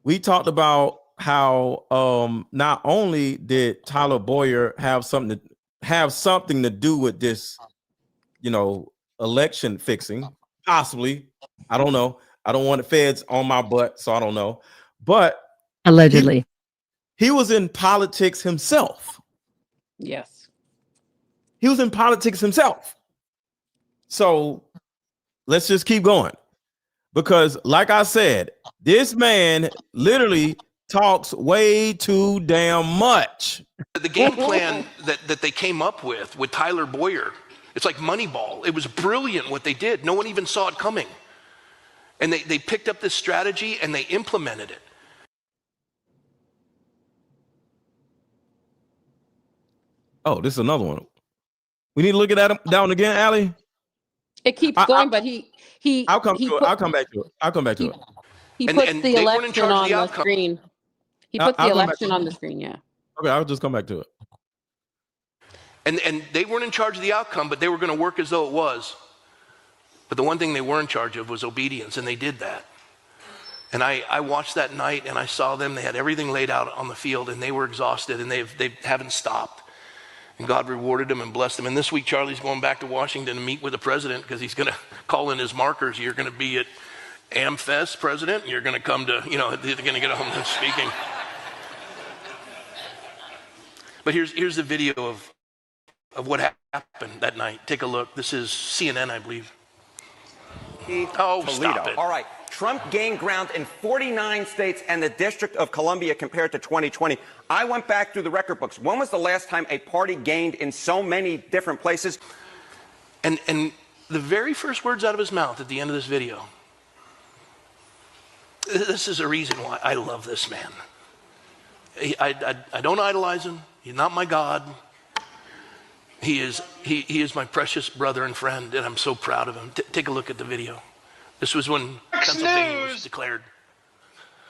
we talked about how not only did Tyler Boyer have something to do with this, election fixing, possibly. I don't know. I don't want the feds on my butt, so I don't know. But allegedly, he was in politics himself. Yes. He was in politics himself. So let's just keep going. Because, like I said, this man literally talks way too damn much. The game plan that they came up with Tyler Boyer, it's like Moneyball. It was brilliant what they did. No one even saw it coming. And they picked up this strategy and they implemented it. Oh, this is another one. We need to look at that down again, Allie. It keeps going, but I'll come back to it. He puts the election on the screen. He puts the election on the screen, yeah. Okay, I'll just come back to it. And they weren't in charge of the outcome, but they were going to work as though it was. But the one thing they were in charge of was obedience, and they did that. And I watched that night, and I saw them. They had everything laid out on the field, and they were exhausted, and they haven't stopped. And God rewarded them and blessed them. And this week, Charlie's going back to Washington to meet with the president because he's going to call in his markers. You're going to be at AmFest, President, and you're going to come to, they're going to get home and speaking. But here's the video of what happened that night. Take a look. This is CNN, I believe. Oh, stop it. All right. Trump gained ground in 49 states and the District of Columbia compared to 2020. I went back through the record books. When was the last time a party gained in so many different places? And the very first words out of his mouth at the end of this video, this is a reason why I love this man. I don't idolize him. He's not my God. He is my precious brother and friend, and I'm so proud of him. Take a look at the video. This was when Pennsylvania was declared.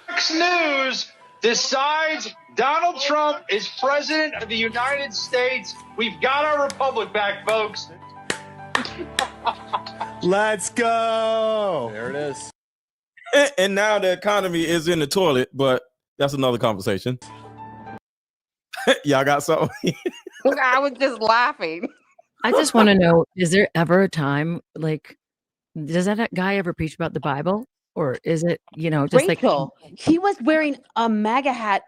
Fox News decides Donald Trump is president of the United States. We've got our republic back, folks. Let's go. There it is. And now the economy is in the toilet, but that's another conversation. Y'all got something? I was just laughing. I just want to know, is there ever a time, like, does that guy ever preach about the Bible? Or is it, just Rachel, he was wearing a MAGA hat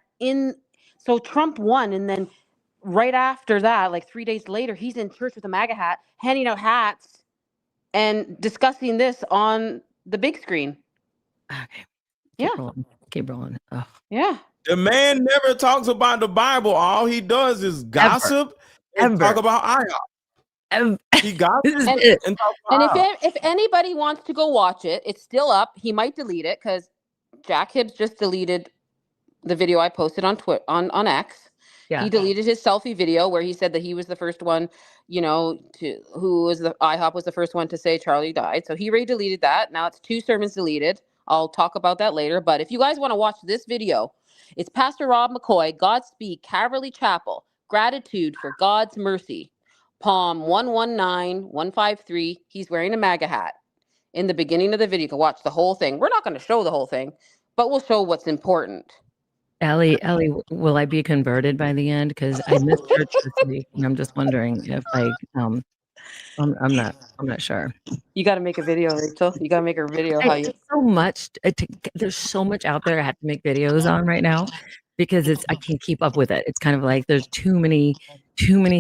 so Trump won, and then right after that, like 3 days later, he's in church with a MAGA hat, handing out hats and discussing this on the big screen. Okay. Keep rolling. Oh. Yeah. The man never talks about the Bible. All he does is gossip and talk about IHOP. He gossips and talk about IHOP. If anybody wants to go watch it, it's still up. He might delete it because Jack Hibbs just deleted the video I posted on on X. Yeah. He deleted his selfie video where he said that he was the first one, IHOP was the first one to say Charlie died. So he deleted that. Now it's 2 sermons deleted. I'll talk about that later. But if you guys want to watch this video, it's Pastor Rob McCoy, Godspeed, Calvary Chapel, Gratitude for God's Mercy, Palm 119153. He's wearing a MAGA hat in the beginning of the video. You can watch the whole thing. We're not going to show the whole thing, but we'll show what's important. Ellie, will I be converted by the end? Because I missed church this week, and I'm just wondering if I'm not sure. You got to make a video, Rachel. You got to make a video. There's so much out there I have to make videos on right now because I can't keep up with it. It's kind of like there's too many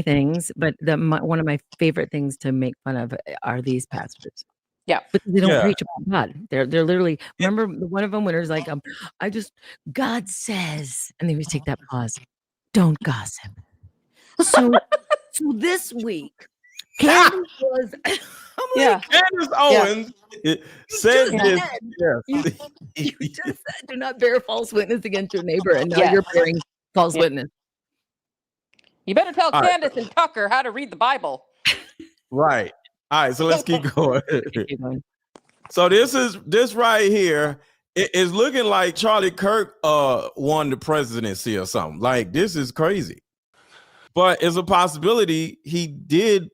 things. But one of my favorite things to make fun of are these pastors. Yeah, because they don't preach about God. They're literally, remember one of them when it was like, God says, and they would take that pause. Don't gossip. So this week, Candace was, Candace Owens said this. You just said, do not bear false witness against your neighbor, and now you're bearing false witness. You better tell Candace and Tucker how to read the Bible. Right. All right, so let's keep going. So this right here is looking like Charlie Kirk won the presidency or something. Like, this is crazy. But it's a possibility he did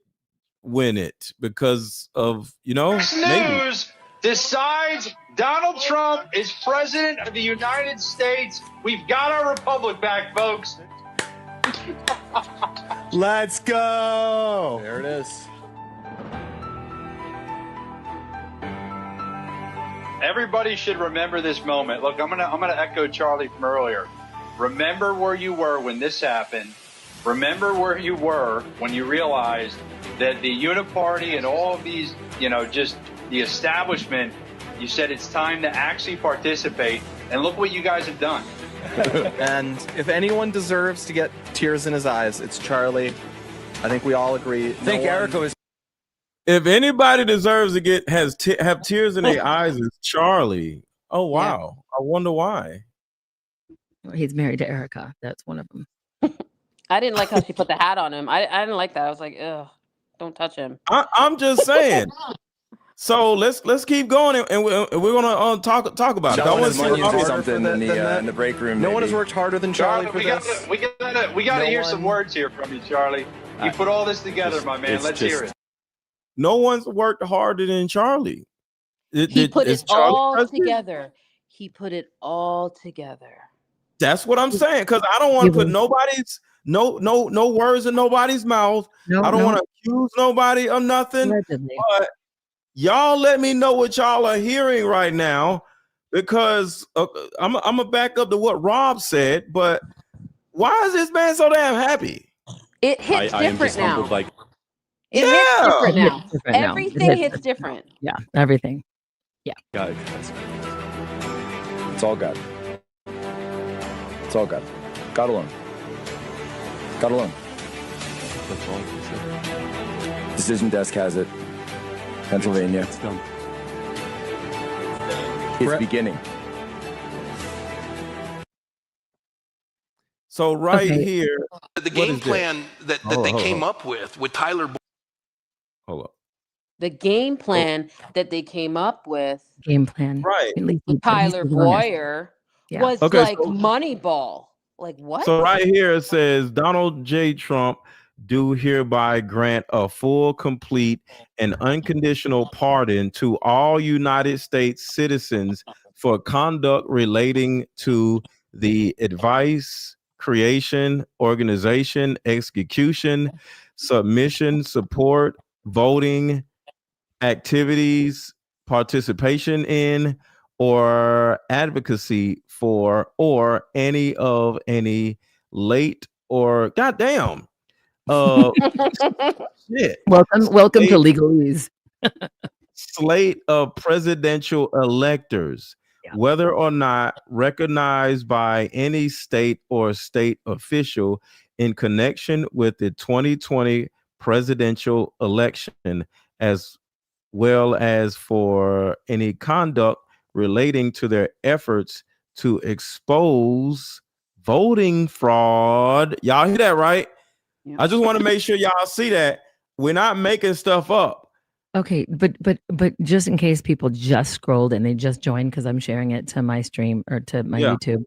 win it because of, Fox News decides Donald Trump is president of the United States. We've got our republic back, folks. Let's go. There it is. Everybody should remember this moment. Look, I'm gonna echo Charlie from earlier. Remember where you were when this happened. Remember where you were when you realized that the Uniparty and all of these, just the establishment, you said it's time to actually participate. And look what you guys have done. And if anyone deserves to get tears in his eyes, it's Charlie. I think we all agree. I think Erica was. If anybody deserves to have tears in their eyes, it's Charlie. Oh wow! I wonder why. He's married to Erica. That's one of them. I didn't like how she put the hat on him. I didn't like that. I was like, ugh, don't touch him. I'm just saying. So let's keep going, and we're gonna talk about it. No one has do something in the break room. No one has worked harder than Charlie for this. We gotta hear some words here from you, Charlie. You put all this together, my man. Let's hear it. No one's worked harder than Charlie. He put it all together. He put it all together. That's what I'm saying, because I don't want to put nobody's no words in nobody's mouth. I don't want to accuse nobody of nothing. But y'all let me know what y'all are hearing right now, because I'm gonna back up to what Rob said. But why is this man so damn happy? It hits different now. It hits different now. Different now. Everything hits different. Yeah, everything. Yeah. God, it's all God. It's all God. God alone. God alone. That's all I can say. Decision desk has it. Pennsylvania. It's done. It's beginning. So here, the game plan that they came up with Tyler. Hold up. The game plan that they came up with. Game plan. Right. With Tyler Boyer was like Moneyball. Like what? So right here it says Donald J. Trump do hereby grant a full, complete, and unconditional pardon to all United States citizens for conduct relating to the advice, creation, organization, execution, submission, support, voting, activities, participation in, or advocacy for, or any late or goddamn shit. Welcome to legalese. Slate of presidential electors, whether or not recognized by any state or state official in connection with the 2020 presidential election, as well as for any conduct relating to their efforts to expose voting fraud. Y'all hear that, right? Yeah. I just want to make sure y'all see that we're not making stuff up. Okay, but just in case people just scrolled and they just joined, because I'm sharing it to my stream or to my YouTube,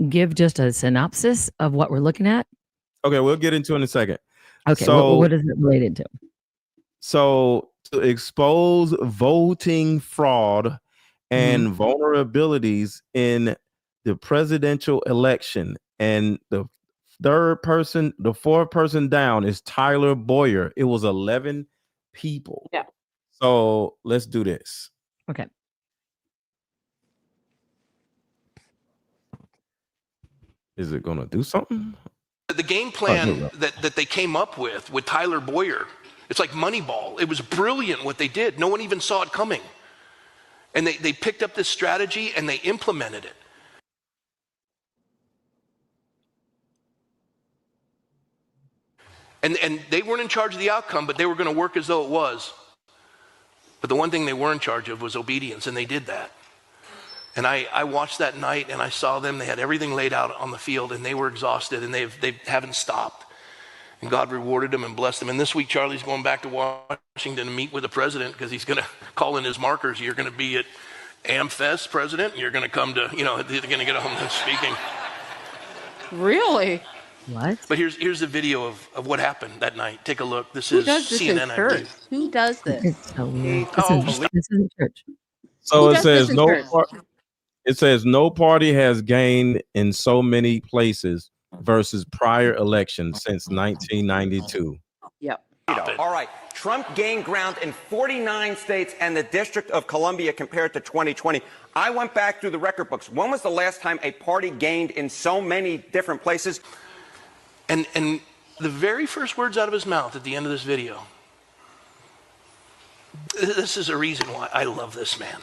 give just a synopsis of what we're looking at. Okay, we'll get into it in a second. Okay, so what is it related to? So to expose voting fraud and vulnerabilities in the presidential election, and the fourth person down is Tyler Boyer. It was 11 people. Yeah. So let's do this. Okay. Is it gonna do something? The game plan that they came up with Tyler Boyer, it's like Moneyball. It was brilliant what they did. No one even saw it coming. And they picked up this strategy and they implemented it. And they weren't in charge of the outcome, but they were going to work as though it was. But the one thing they were in charge of was obedience, and they did that. And I watched that night, and I saw them. They had everything laid out on the field, and they were exhausted, and they haven't stopped. And God rewarded them and blessed them. And this week, Charlie's going back to Washington to meet with the president, because he's going to call in his markers. You're going to be at AmFest, President. You're going to come to, they're going to get home and speaking. Really? What? But here's the video of what happened that night. Take a look. This is CNN. Who does this? It's so weird. Oh, this is church. So Who it does this says in no. church? It says no party has gained in so many places versus prior elections since 1992. Yep. All right. Trump gained ground in 49 states and the District of Columbia compared to 2020. I went back through the record books. When was the last time a party gained in so many different places? And the very first words out of his mouth at the end of this video, this is a reason why I love this man.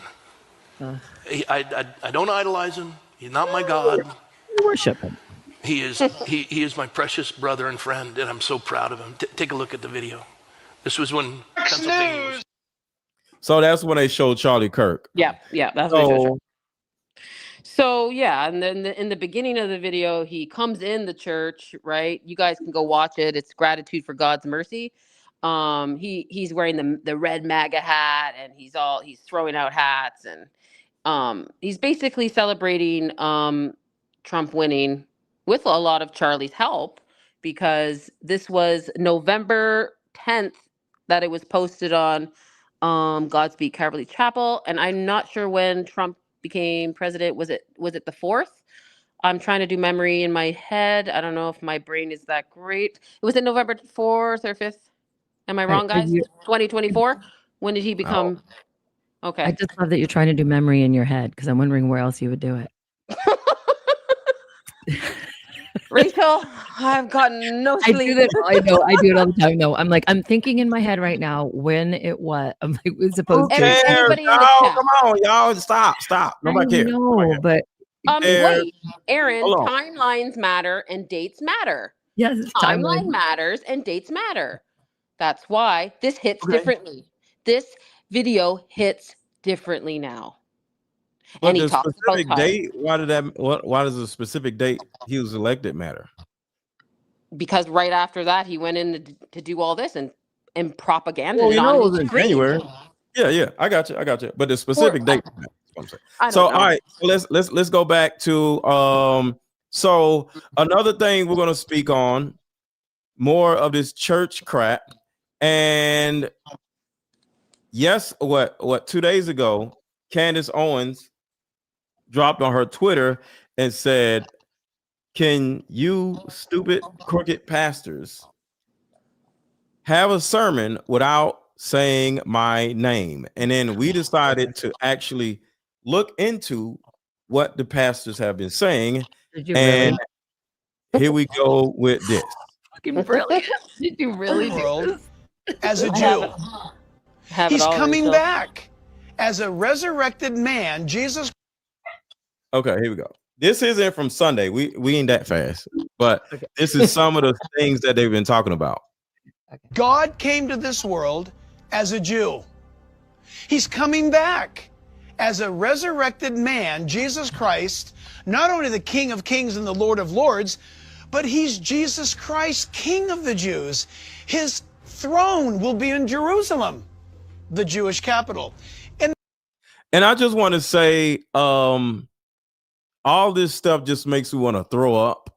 I don't idolize him. He's not my God. You worship him. He is my precious brother and friend, and I'm so proud of him. Take a look at the video. This was when Pennsylvania was. So that's when they showed Charlie Kirk. Yeah, that's what it shows. So yeah, and then in the beginning of the video, he comes in the church, right? You guys can go watch it. It's Gratitude for God's Mercy. He's wearing the red MAGA hat, and he's throwing out hats, and he's basically celebrating Trump winning with a lot of Charlie's help, because this was November 10th that it was posted on Godspeed Calvary Chapel, and I'm not sure when Trump became president. Was it the 4th? I'm trying to do memory in my head. I don't know if my brain is that great. Was it November 4th or 5th? Am I wrong, guys? 2024? When did he become? Oh. Okay. I just love that you're trying to do memory in your head, because I'm wondering where else you would do it. Rachel, I've gotten no sleep. I do that. I know. I do it all the time. No, I'm thinking in my head right now when it was. I'm like, it was supposed to. Anybody in the chat? Come on, y'all, stop. Nobody cares. No, but wait, Aaron. Timelines matter and dates matter. Yes, timeline matters and dates matter. That's why this hits differently. This video hits differently now. But and he the talks specific about date, why does the specific date he was elected matter? Because right after that he went in to do all this and propaganda. Well, you know, it was in January. Yeah, I got you. But the specific date. I'm saying. So all right, let's go back to so another thing we're gonna speak on, more of this church crap. And yes, what 2 days ago, Candace Owens dropped on her Twitter and said, "Can you stupid crooked pastors have a sermon without saying my name?" And then we decided to actually look into what the pastors have been saying. And here we go with this. Fucking brilliant. Did you really do this? As a Jew. He's coming back as a resurrected man, Jesus. Okay, here we go. This isn't from Sunday. We ain't that fast, but this is some of the things that they've been talking about. God came to this world as a Jew. He's coming back as a resurrected man, Jesus Christ, not only the King of Kings and the Lord of Lords, but he's Jesus Christ, King of the Jews. His throne will be in Jerusalem, the Jewish capital. And I just want to say, all this stuff just makes me want to throw up.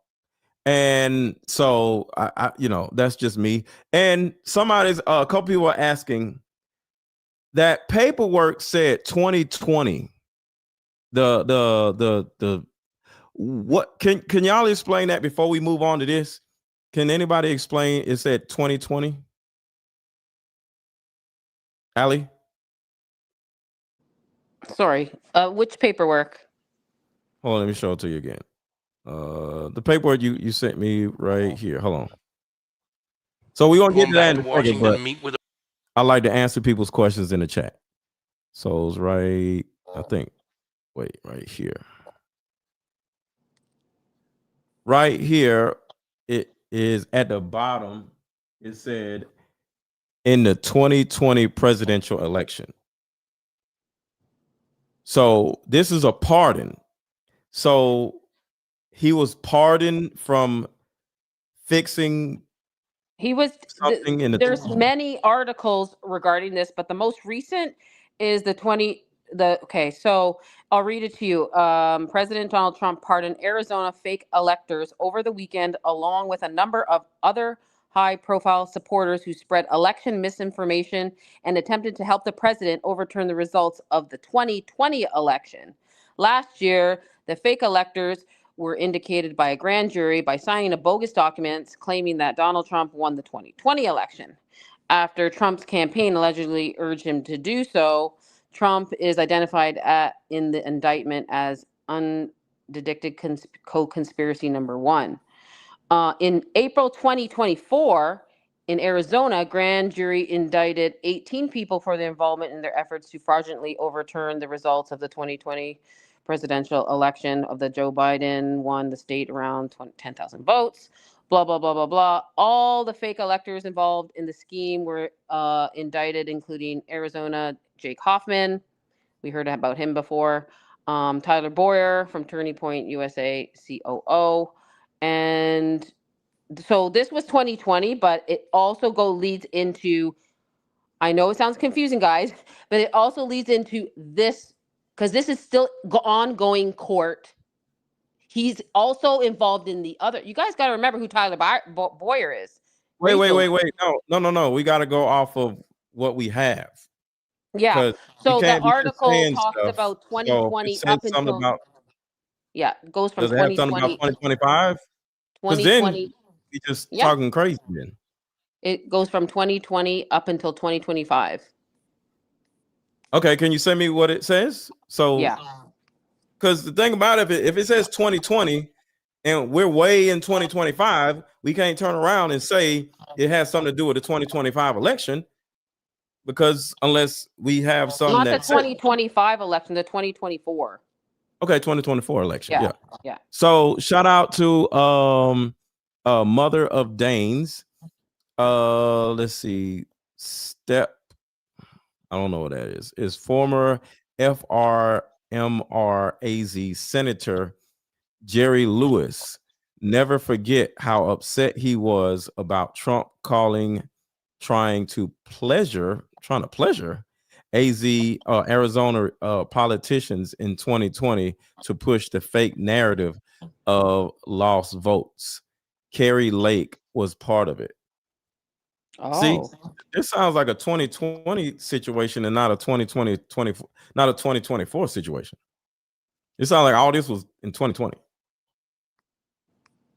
And so I that's just me. And a couple people are asking, that paperwork said 2020. What can y'all explain that before we move on to this? Can anybody explain? It said 2020. Allie? Sorry. Which paperwork? Hold on, let me show it to you again. The paperwork you sent me right here. Hold on. So we're gonna get to that in a second, but I like to answer people's questions in the chat. So it's right, I think. Wait, right here. Right here, it is at the bottom. It said in the 2020 presidential election. So this is a pardon. So he was pardoned from fixing. He was. Something in the there's many articles regarding this, but the most recent is okay, so I'll read it to you. President Donald Trump pardoned Arizona fake electors over the weekend, along with a number of other high-profile supporters who spread election misinformation and attempted to help the president overturn the results of the 2020 election. Last year, the fake electors were indicated by a grand jury by signing a bogus document claiming that Donald Trump won the 2020 election. After Trump's campaign allegedly urged him to do so, Trump is identified in the indictment as undetected co-conspiracy number 1. In April 2024, in Arizona, a grand jury indicted 18 people for their involvement in their efforts to fraudulently overturn the results of the 2020 presidential election of the Joe Biden won the state around 10,000 votes. Blah, blah, blah, blah, blah. All the fake electors involved in the scheme were indicted, including Arizona, Jake Hoffman. We heard about him before. Tyler Boyer from Turning Point USA, COO. And so this was 2020, but it also leads into, I know it sounds confusing, guys, but it also leads into this, because this is still ongoing court. He's also involved in the other. You guys got to remember who Tyler Boyer is. Wait. No. We got to go off of what we have. Yeah. So the article talks about 2020 up until. Yeah, it goes from 2020. Does it have something about 2025? 2020. We just talking crazy then. It goes from 2020 up until 2025. Okay, can you send me what it says? So yeah. Because the thing about it, if it says 2020 and we're way in 2025, we can't turn around and say it has something to do with the 2025 election, because unless we have something not the 2025 election, the 2024. Okay, 2024 election. Yeah. So shout out to Mother of Danes. Let's see. Step. I don't know what that is. Is former FRMRAZ Senator Jerry Lewis. Never forget how upset he was about Trump trying to pleasure Arizona politicians in 2020 to push the fake narrative of lost votes. Carrie Lake was part of it. Oh. See, this sounds like a 2020 situation and not a 2024 situation. It sounds like all this was in 2020.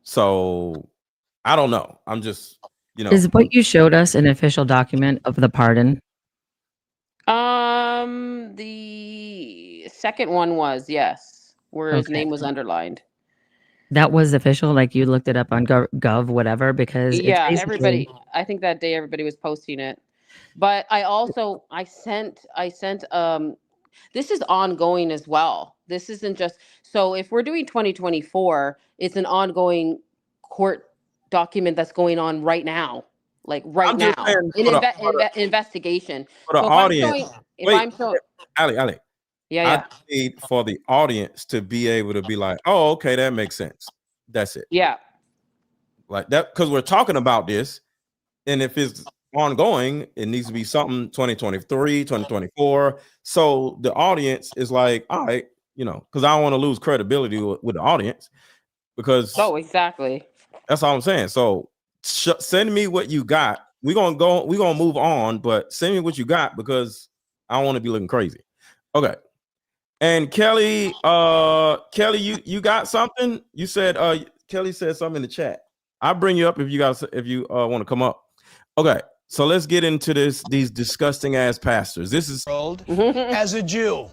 So I don't know. I'm just, Is what you showed us an official document of the pardon? The second one was, yes, where his name was underlined. That was official, like you looked it up on Gov, whatever, because everybody, I think that day everybody was posting it. But I sent this is ongoing as well. This isn't just, so if we're doing 2024, it's an ongoing court document that's going on right now. Like now, investigation. For the audience, Ali. Yeah. I need for the audience to be able to be like, oh, okay, that makes sense. That's it. Yeah. Like that, because we're talking about this, and if it's ongoing, it needs to be something 2023, 2024. So the audience is like, all right, because I don't want to lose credibility with the audience, because exactly. That's all I'm saying. So send me what you got. We're gonna move on, but send me what you got, because I don't want to be looking crazy. Okay. And Kelly, you got something? You said Kelly said something in the chat. I'll bring you up if you want to come up. Okay, so let's get into these disgusting ass pastors. This is as a Jew.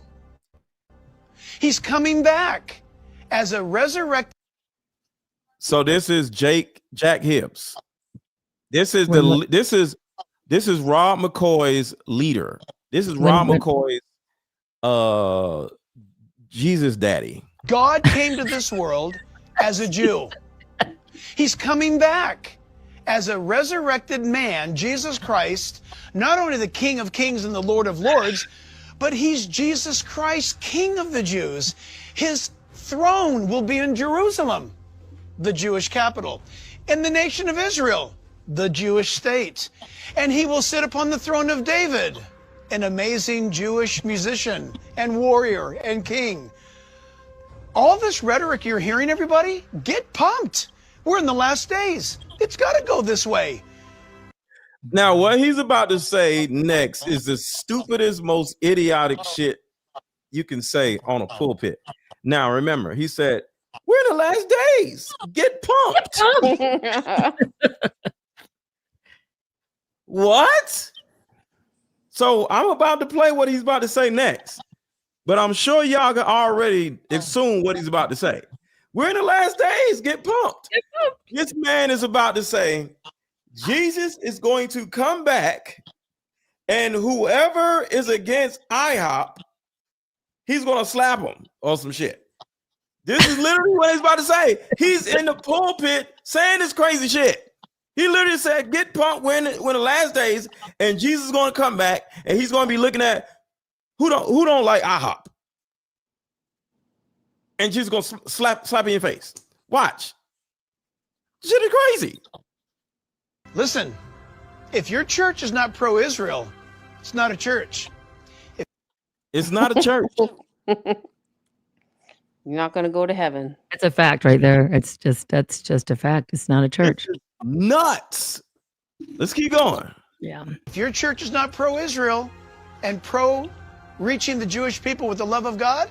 He's coming back as a resurrected. So this is Jack Hibbs. This is this is Rob McCoy's leader. This is Rob McCoy's Jesus daddy. God came to this world as a Jew. He's coming back as a resurrected man, Jesus Christ, not only the King of Kings and the Lord of Lords, but he's Jesus Christ, King of the Jews. His throne will be in Jerusalem, the Jewish capital, in the nation of Israel, the Jewish state. And he will sit upon the throne of David, an amazing Jewish musician and warrior and king. All this rhetoric you're hearing, everybody, get pumped. We're in the last days. It's got to go this way. Now, what he's about to say next is the stupidest, most idiotic shit you can say on a pulpit. Now, remember, he said, "We're in the last days. Get pumped." What? So I'm about to play what he's about to say next, but I'm sure y'all can already assume what he's about to say. We're in the last days. Get pumped. Get pumped. This man is about to say, Jesus is going to come back, and whoever is against IHOP, he's going to slap him or some shit. This is literally what he's about to say. He's in the pulpit saying this crazy shit. He literally said, "Get pumped when the last days, and Jesus is going to come back, and he's going to be looking at who don't like IHOP, and Jesus is going to slap in your face. Watch. Shit is crazy." Listen, if your church is not pro-Israel, it's not a church. It's not a church. You're not going to go to heaven. It's a fact right there. That's just a fact. It's not a church. Nuts. Let's keep going. Yeah. If your church is not pro-Israel and pro-reaching the Jewish people with the love of God,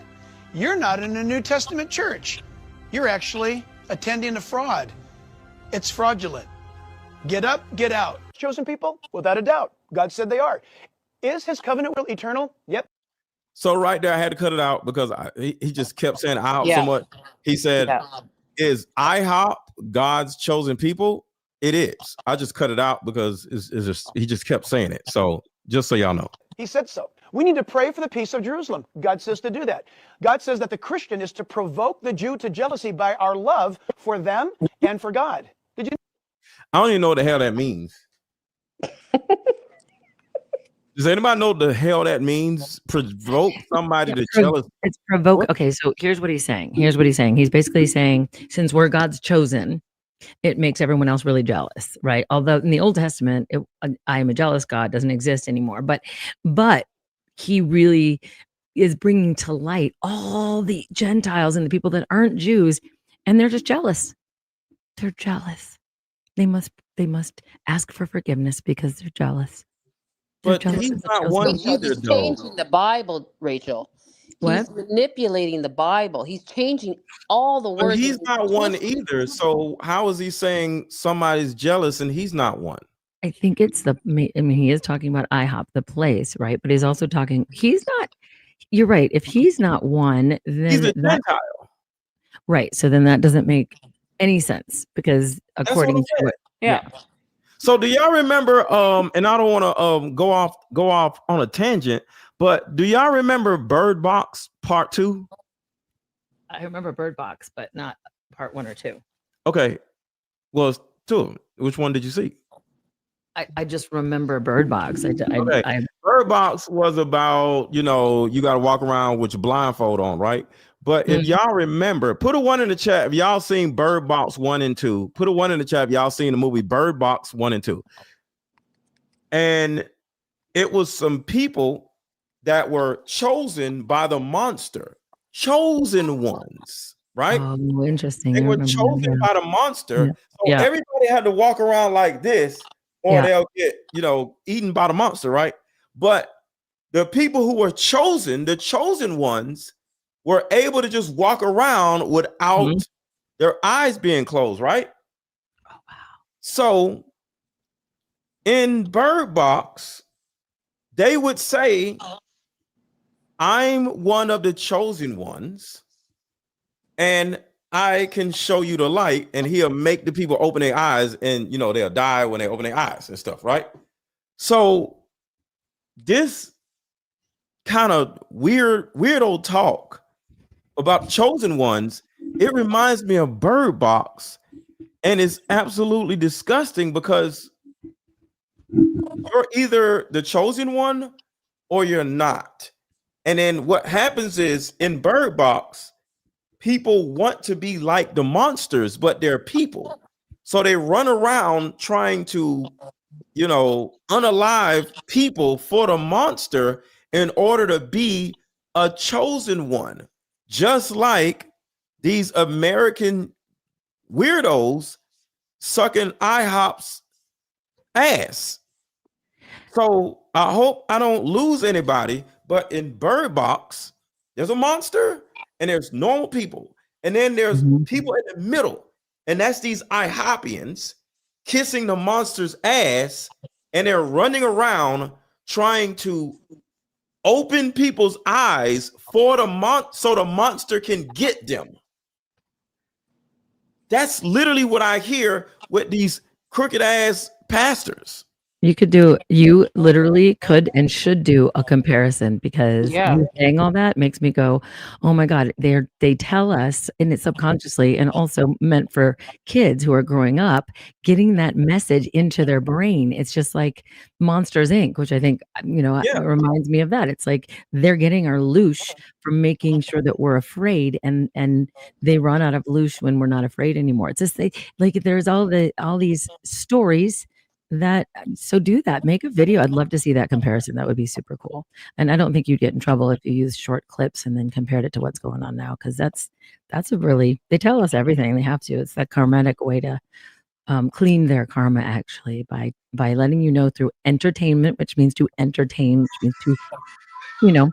you're not in a New Testament church. You're actually attending a fraud. It's fraudulent. Get up, get out. Chosen people? Without a doubt. God said they are. Is his covenant will eternal? Yep. So right there, I had to cut it out because he just kept saying out so much. He said, "Is IHOP God's chosen people?" It is. I just cut it out because it's just, he just kept saying it. So just so y'all know. He said so. We need to pray for the peace of Jerusalem. God says to do that. God says that the Christian is to provoke the Jew to jealousy by our love for them and for God. Did you? I don't even know what the hell that means. Does anybody know what the hell that means? Provoke somebody to jealousy. It's provoke. Okay, so here's what he's saying. He's basically saying, since we're God's chosen, it makes everyone else really jealous, right? Although in the Old Testament, I am a jealous God doesn't exist anymore. But he really is bringing to light all the Gentiles and the people that aren't Jews, and they're just jealous. They're jealous. They must ask for forgiveness because they're jealous. But he's not one either, He's changing the Bible, Rachel. What? He's manipulating the Bible. He's changing all the But words. he's not one either. So how is he saying somebody's jealous and he's not one? I think it's he is talking about IHOP, the place, right? But he's also talking, you're right. If he's not one, then he's a Gentile. Right. So then that doesn't make any sense because according to it. Yeah. So do y'all remember, and I don't want to go off on a tangent, but do y'all remember Bird Box Part 2? I remember Bird Box, but not Part 1 or 2. Okay. Well, it's 2. Which one did you see? I just remember Bird Box. Bird Box was about, you got to walk around with your blindfold on, right? But if y'all remember, put a 1 in the chat if y'all seen Bird Box 1 and 2. Put a 1 in the chat if y'all seen the movie Bird Box 1 and 2. And it was some people that were chosen by the monster, chosen ones, right? Oh, interesting. They were chosen by the monster. So everybody had to walk around like this, or they'll get, eaten by the monster, right? But the people who were chosen, the chosen ones, were able to just walk around without their eyes being closed, right? Oh, wow. So in Bird Box, they would say, "I'm one of the chosen ones, and I can show you the light," and he'll make the people open their eyes, and they'll die when they open their eyes and stuff, right? So this kind of weirdo talk about chosen ones, it reminds me of Bird Box, and it's absolutely disgusting because you're either the chosen one or you're not. And then what happens is in Bird Box, people want to be like the monsters, but they're people. So they run around trying to, unalive people for the monster in order to be a chosen one. Just like these American weirdos sucking IHOP's ass. So I hope I don't lose anybody, but in Bird Box, there's a monster and there's normal people. And then there's people in the middle. And that's these IHOPians kissing the monster's ass, and they're running around trying to open people's eyes for so the monster can get them. That's literally what I hear with these crooked ass pastors. You literally could and should do a comparison, because you saying all that makes me go, oh my God, they tell us, and it's subconsciously and also meant for kids who are growing up, getting that message into their brain. It's just like Monsters Inc., which I think, reminds me of that. It's like they're getting our loosh from making sure that we're afraid, and they run out of loosh when we're not afraid anymore. It's just like there's all these stories that, so do that, make a video. I'd love to see that comparison. That would be super cool. And I don't think you'd get in trouble if you use short clips and then compared it to what's going on now, because that's a really, they tell us everything. They have to. It's that karmatic way to clean their karma, actually, by letting you know through entertainment, which means to entertain, which means to,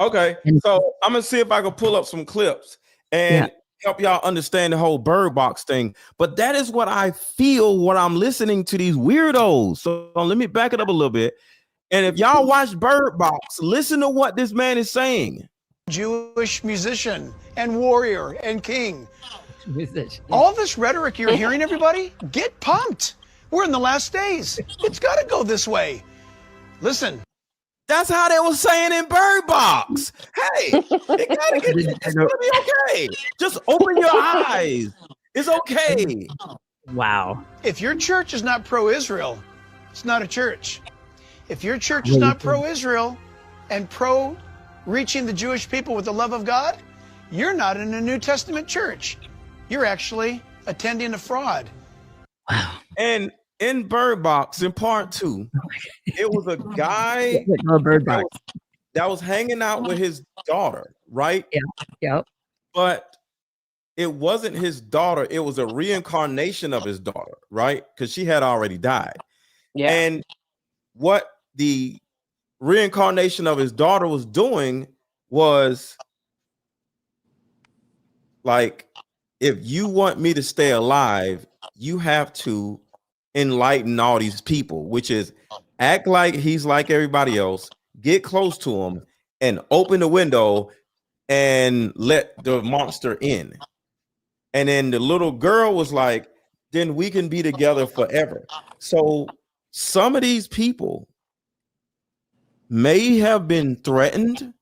Okay, so I'm gonna see if I can pull up some clips and help y'all understand the whole Bird Box thing. But that is what I feel when I'm listening to these weirdos. So let me back it up a little bit. And if y'all watch Bird Box, listen to what this man is saying. Jewish musician and warrior and king. All this rhetoric you're hearing, everybody, get pumped. We're in the last days. It's got to go this way. Listen. That's how they were saying in Bird Box. Hey, it's gonna be okay. Just open your eyes. It's okay. Wow. If your church is not pro-Israel, it's not a church. If your church is not pro-Israel and pro-reaching the Jewish people with the love of God, you're not in a New Testament church. You're actually attending a fraud. Wow. And in Bird Box, in part 2, it was a guy that was hanging out with his daughter, right? Yeah. But it wasn't his daughter. It was a reincarnation of his daughter, right? Because she had already died. Yeah. And what the reincarnation of his daughter was doing was like, if you want me to stay alive, you have to enlighten all these people, which is act like he's like everybody else, get close to him and open the window and let the monster in. And then the little girl was like, then we can be together forever. So some of these people may have been threatened,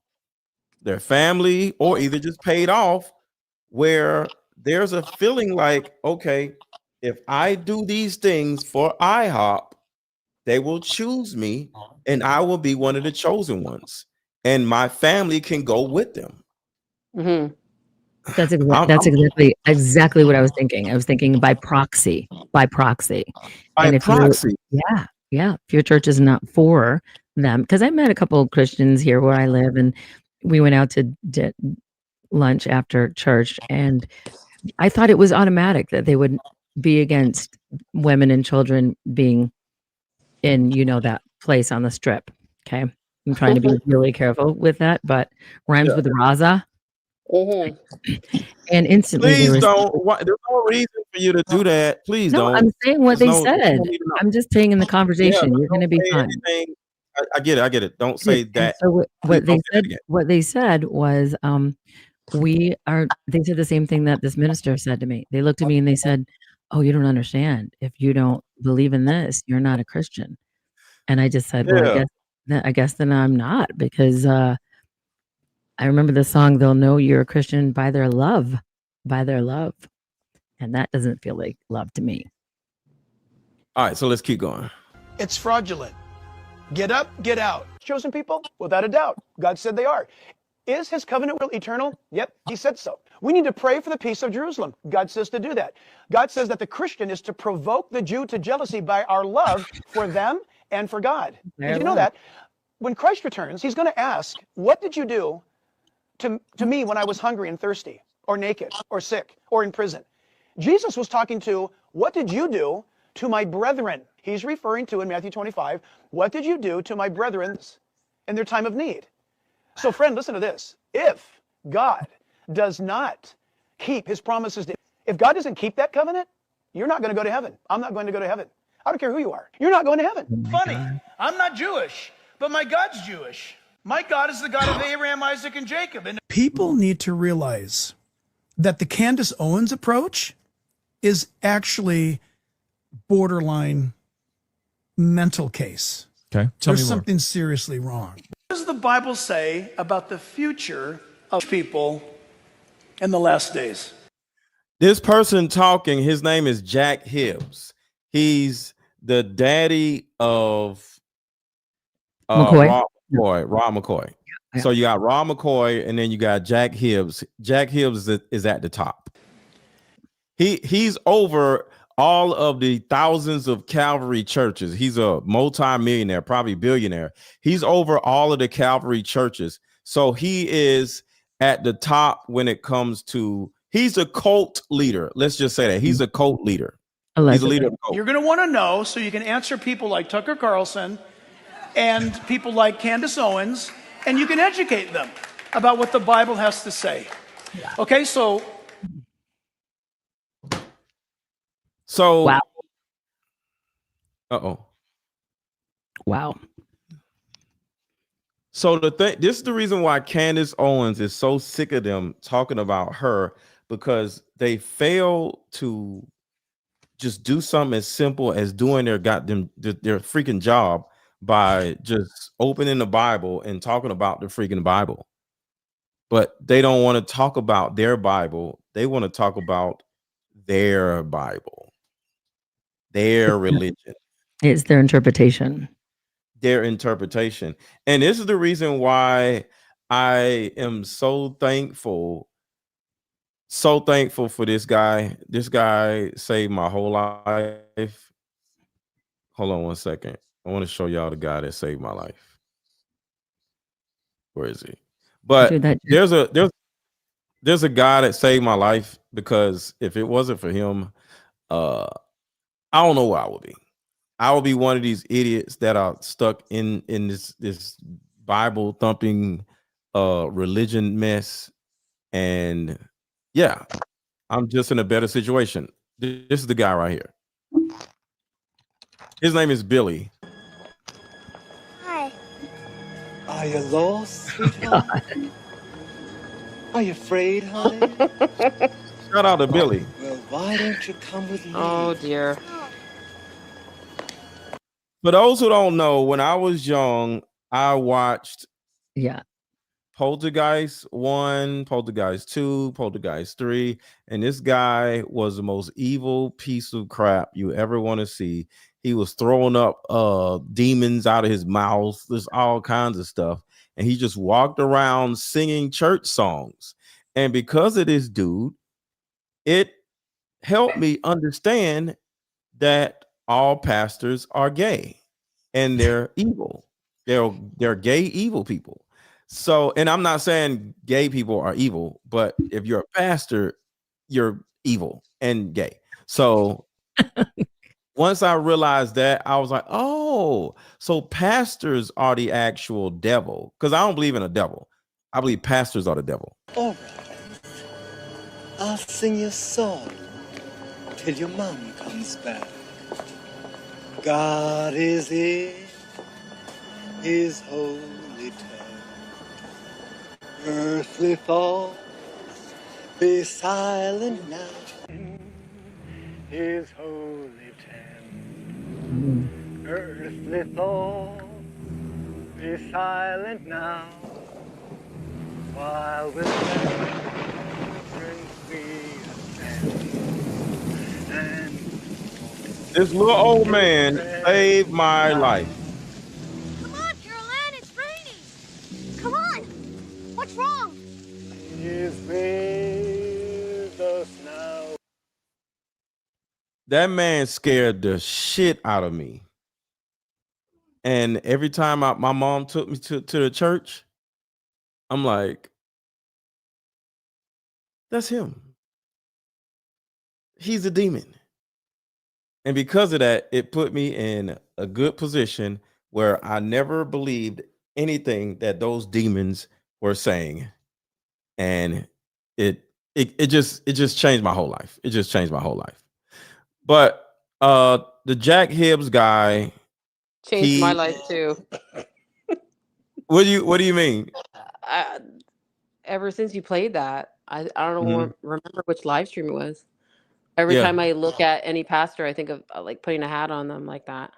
their family, or either just paid off, where there's a feeling like, okay, if I do these things for IHOP, they will choose me and I will be one of the chosen ones, and my family can go with them. Mm-hmm. That's exactly what I was thinking. I was thinking by proxy. By proxy. Yeah. If your church is not for them, because I met a couple of Christians here where I live, and we went out to lunch after church, and I thought it was automatic that they would be against women and children being in, that place on the strip. Okay. I'm trying to be really careful with that, but rhymes with Raza. Mm-hmm. And instantly, please don't. There's no reason for you to do that. Please don't. I'm saying what they said. I'm just saying in the conversation, you're going to be fine. I get it. Don't say that. So what they said was, they said the same thing that this minister said to me. They looked at me and they said, "Oh, you don't understand. If you don't believe in this, you're not a Christian." And I just said, "Well, I guess then I'm not, because I remember the song, they'll know you're a Christian by their love. And that doesn't feel like love to me." All right, so let's keep going. It's fraudulent. Get up, get out. Chosen people? Without a doubt. God said they are. Is his covenant will eternal? Yep, he said so. We need to pray for the peace of Jerusalem. God says to do that. God says that the Christian is to provoke the Jew to jealousy by our love for them and for God. Did you know that? When Christ returns, he's going to ask, what did you do to me when I was hungry and thirsty, or naked, or sick, or in prison? Jesus was talking to, what did you do to my brethren. He's referring to in Matthew 25, what did you do to my brethren in their time of need? So friend, listen to this. If God does not keep his promises, if God doesn't keep that covenant, you're not going to go to heaven. I'm not going to go to heaven. I don't care who you are. You're not going to heaven. Funny, I'm not Jewish, but my God's Jewish. My God is the God of Abraham, Isaac, and Jacob. And people need to realize that the Candace Owens approach is actually borderline mental case. Okay. There's something seriously wrong. what does the Bible say about the future of people in the last days? This person talking, his name is Jack Hibbs. He's the daddy of McCoy. Rob McCoy. Yeah. So you got Rob McCoy, and then you got Jack Hibbs. Jack Hibbs is at the top. He's over all of the thousands of Calvary churches. He's a multi-millionaire, probably billionaire. He's over all of the Calvary churches. So he is at the top when it comes to, he's a cult leader. Let's just say that. He's a cult leader. Allegedly. He's a leader of the cult. You're going to want to know so you can answer people like Tucker Carlson and people like Candace Owens, and you can educate them about what the Bible has to say. Okay, so wow. Wow. So this is the reason why Candace Owens is so sick of them talking about her, because they fail to just do something as simple as doing their freaking job by just opening the Bible and talking about the freaking Bible. But they don't want to talk about their Bible. They want to talk about their Bible, their religion. It's their interpretation. Their interpretation. And this is the reason why I am so thankful for this guy. This guy saved my whole life. Hold on one second. I want to show y'all the guy that saved my life. Where is he? But there's a guy that saved my life, because if it wasn't for him, I don't know where I would be. I would be one of these idiots that are stuck in this Bible thumping religion mess. And yeah, I'm just in a better situation. This is the guy right here. His name is Billy. Hi. Are you lost, sweetheart? Are you afraid, honey? Shout out to Billy. Well, why don't you come with me? Oh dear. For those who don't know, when I was young, I watched Poltergeist 1, Poltergeist 2, Poltergeist 3, and this guy was the most evil piece of crap you ever want to see. He was throwing up demons out of his mouth. There's all kinds of stuff. And he just walked around singing church songs. And because of this dude, it helped me understand that all pastors are gay and they're evil. They're gay, evil people. So, and I'm not saying gay people are evil, but if you're a pastor, you're evil and gay. So once I realized that, I was like, oh, so pastors are the actual devil. Because I don't believe in a devil. I believe pastors are the devil. All right. I'll sing you a song till your mom comes back. God is in his holy tent. Earthly thoughts be silent now. His holy tent. Earthly thoughts be silent now. While with we ascend. And this little old man saved my life. Come on, Caroline, it's raining. Come on. What's wrong? He's with us now. That man scared the shit out of me. And every time my mom took me to the church, I'm like, that's him. He's a demon. And because of that, it put me in a good position where I never believed anything that those demons were saying. And it just changed my whole life. It just changed my whole life. But the Jack Hibbs guy Changed my life too. What do you mean? Ever since you played that, I don't Mhm. know, remember which live stream it was. Every Yeah. time I look at any pastor, I think of like putting a hat on them like that.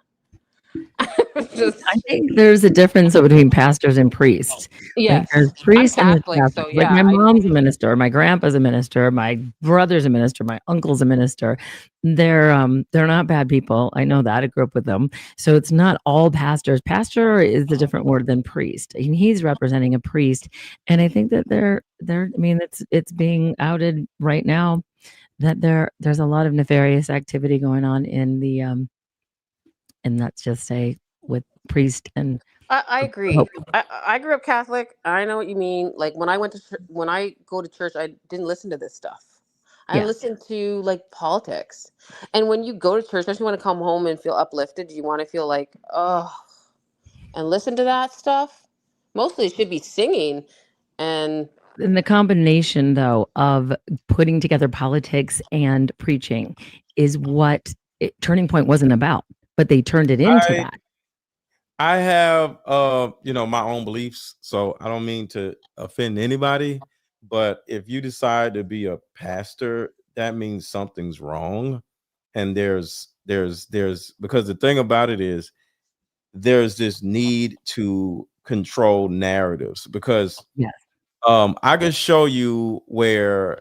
I think there's a difference between pastors and priests. Yes. Like there's priests and there's Catholic, pastors. so Like yeah, my mom's a minister, my grandpa's a minister, my brother's a minister, my uncle's a minister. They're not bad people. I know that. I grew up with them. So it's not all pastors. Pastor is a different word than priest. And he's representing a priest. And I think that they're I mean, it's being outed right now that there's a lot of nefarious activity going on in the and that's just say with priest and I agree. hope. I grew up Catholic. I know what you mean. Like when I when I go to church, I didn't listen to this stuff. I Yeah. listened to like politics. And when you go to church, especially when you come home and feel uplifted, you want to feel like, oh, and listen to that stuff. Mostly it should be singing and the combination though of putting together politics and preaching is what Turning Point wasn't about, but they turned it into that. I have my own beliefs, so I don't mean to offend anybody, but if you decide to be a pastor, that means something's wrong. And there's because the thing about it is there's this need to control narratives because yes. I can show you where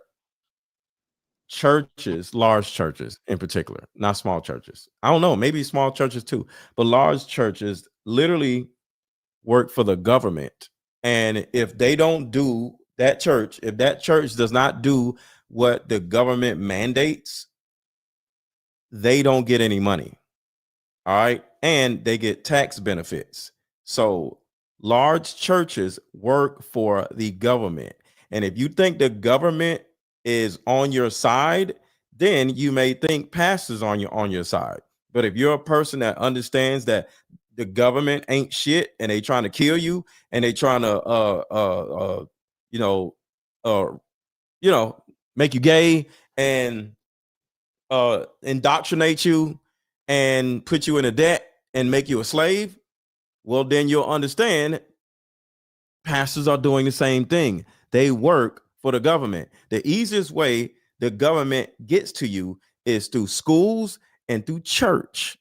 churches, large churches in particular, not small churches. I don't know, maybe small churches too, but large churches literally work for the government. And if they don't do that church, if that church does not do what the government mandates, they don't get any money. All right. And they get tax benefits. So large churches work for the government. And if you think the government is on your side, then you may think pastors on your side. But if you're a person that understands that the government ain't shit and they trying to kill you and they trying to make you gay and indoctrinate you and put you in a debt and make you a slave, well, then you'll understand pastors are doing the same thing. They work for the government. The easiest way the government gets to you is through schools and through church.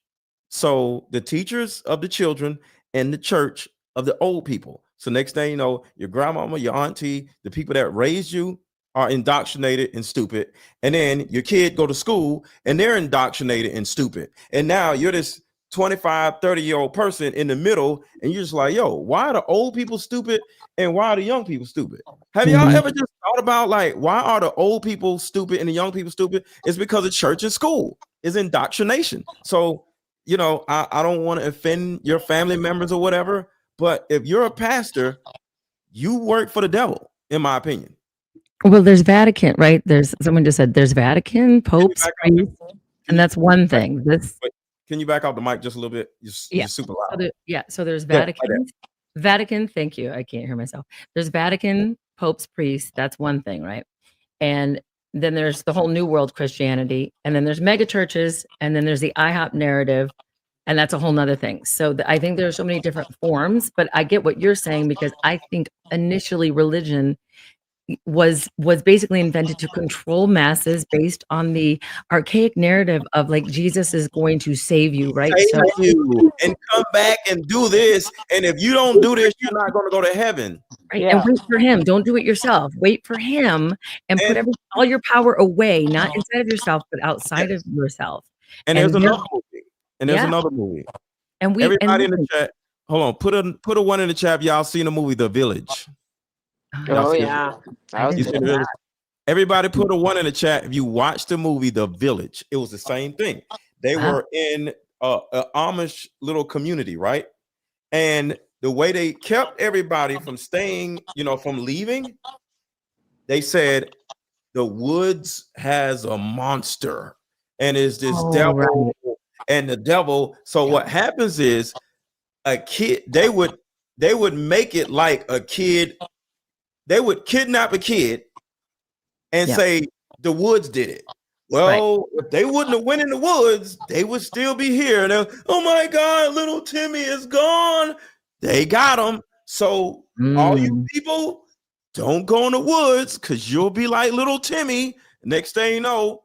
So the teachers of the children and the church of the old people. So next thing you know, your grandmama, your auntie, the people that raised you are indoctrinated and stupid. And then your kid go to school and they're indoctrinated and stupid. And now you're this 25, 30-year-old person in the middle, and you're just like, yo, why are the old people stupid and why are the young people stupid? Have y'all ever just thought about like, why are the old people stupid and the young people stupid? It's because of church and school. It's indoctrination. So, I don't want to offend your family members or whatever, but if you're a pastor, you work for the devil, in my opinion. Well, there's Vatican, right? Someone just said there's Vatican, popes, priests, and that's one thing. Can you back out the mic just a little bit? You're super loud. So there's Vatican. Vatican, thank you. I can't hear myself. There's Vatican, popes, priests. That's one thing, right? And then there's the whole New World Christianity, and then there's mega churches, and then there's the IHOP narrative, and that's a whole nother thing. So I think there are so many different forms, but I get what you're saying because I think initially religion was basically invented to control masses based on the archaic narrative of like Jesus is going to save you, right? Save you and come back and do this, and if you don't do this, you're not going to go to heaven. Right, and wait for him. Don't do it yourself. Wait for him and put all your power away, not inside of yourself, but outside of yourself. And there's another movie. And there's another movie. And everybody in the chat, hold on, put a one in the chat. Y'all seen the movie The Village? Oh yeah. Everybody put a one in the chat if you watched the movie The Village. It was the same thing. They were in an Amish little community, right? And the way they kept everybody from staying, from leaving, they said the woods has a monster and is this devil and the devil. So what happens is a kid, they would make it like a kid. They would kidnap a kid and say the Woods did it. Well, if they wouldn't have went in the woods, they would still be here. And oh my God, little Timmy is gone. They got him. So all you people, don't go in the woods because you'll be like little Timmy. Next thing you know,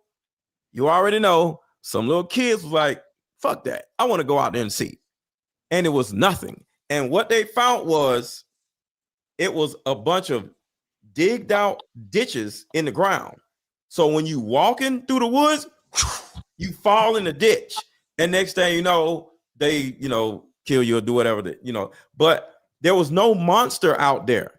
you already know some little kids was like, fuck that. I want to go out there and see. And it was nothing. And what they found was it was a bunch of digged out ditches in the ground. So when you walking through the woods, you fall in the ditch. And next thing you know, they, kill you or do whatever, but there was no monster out there.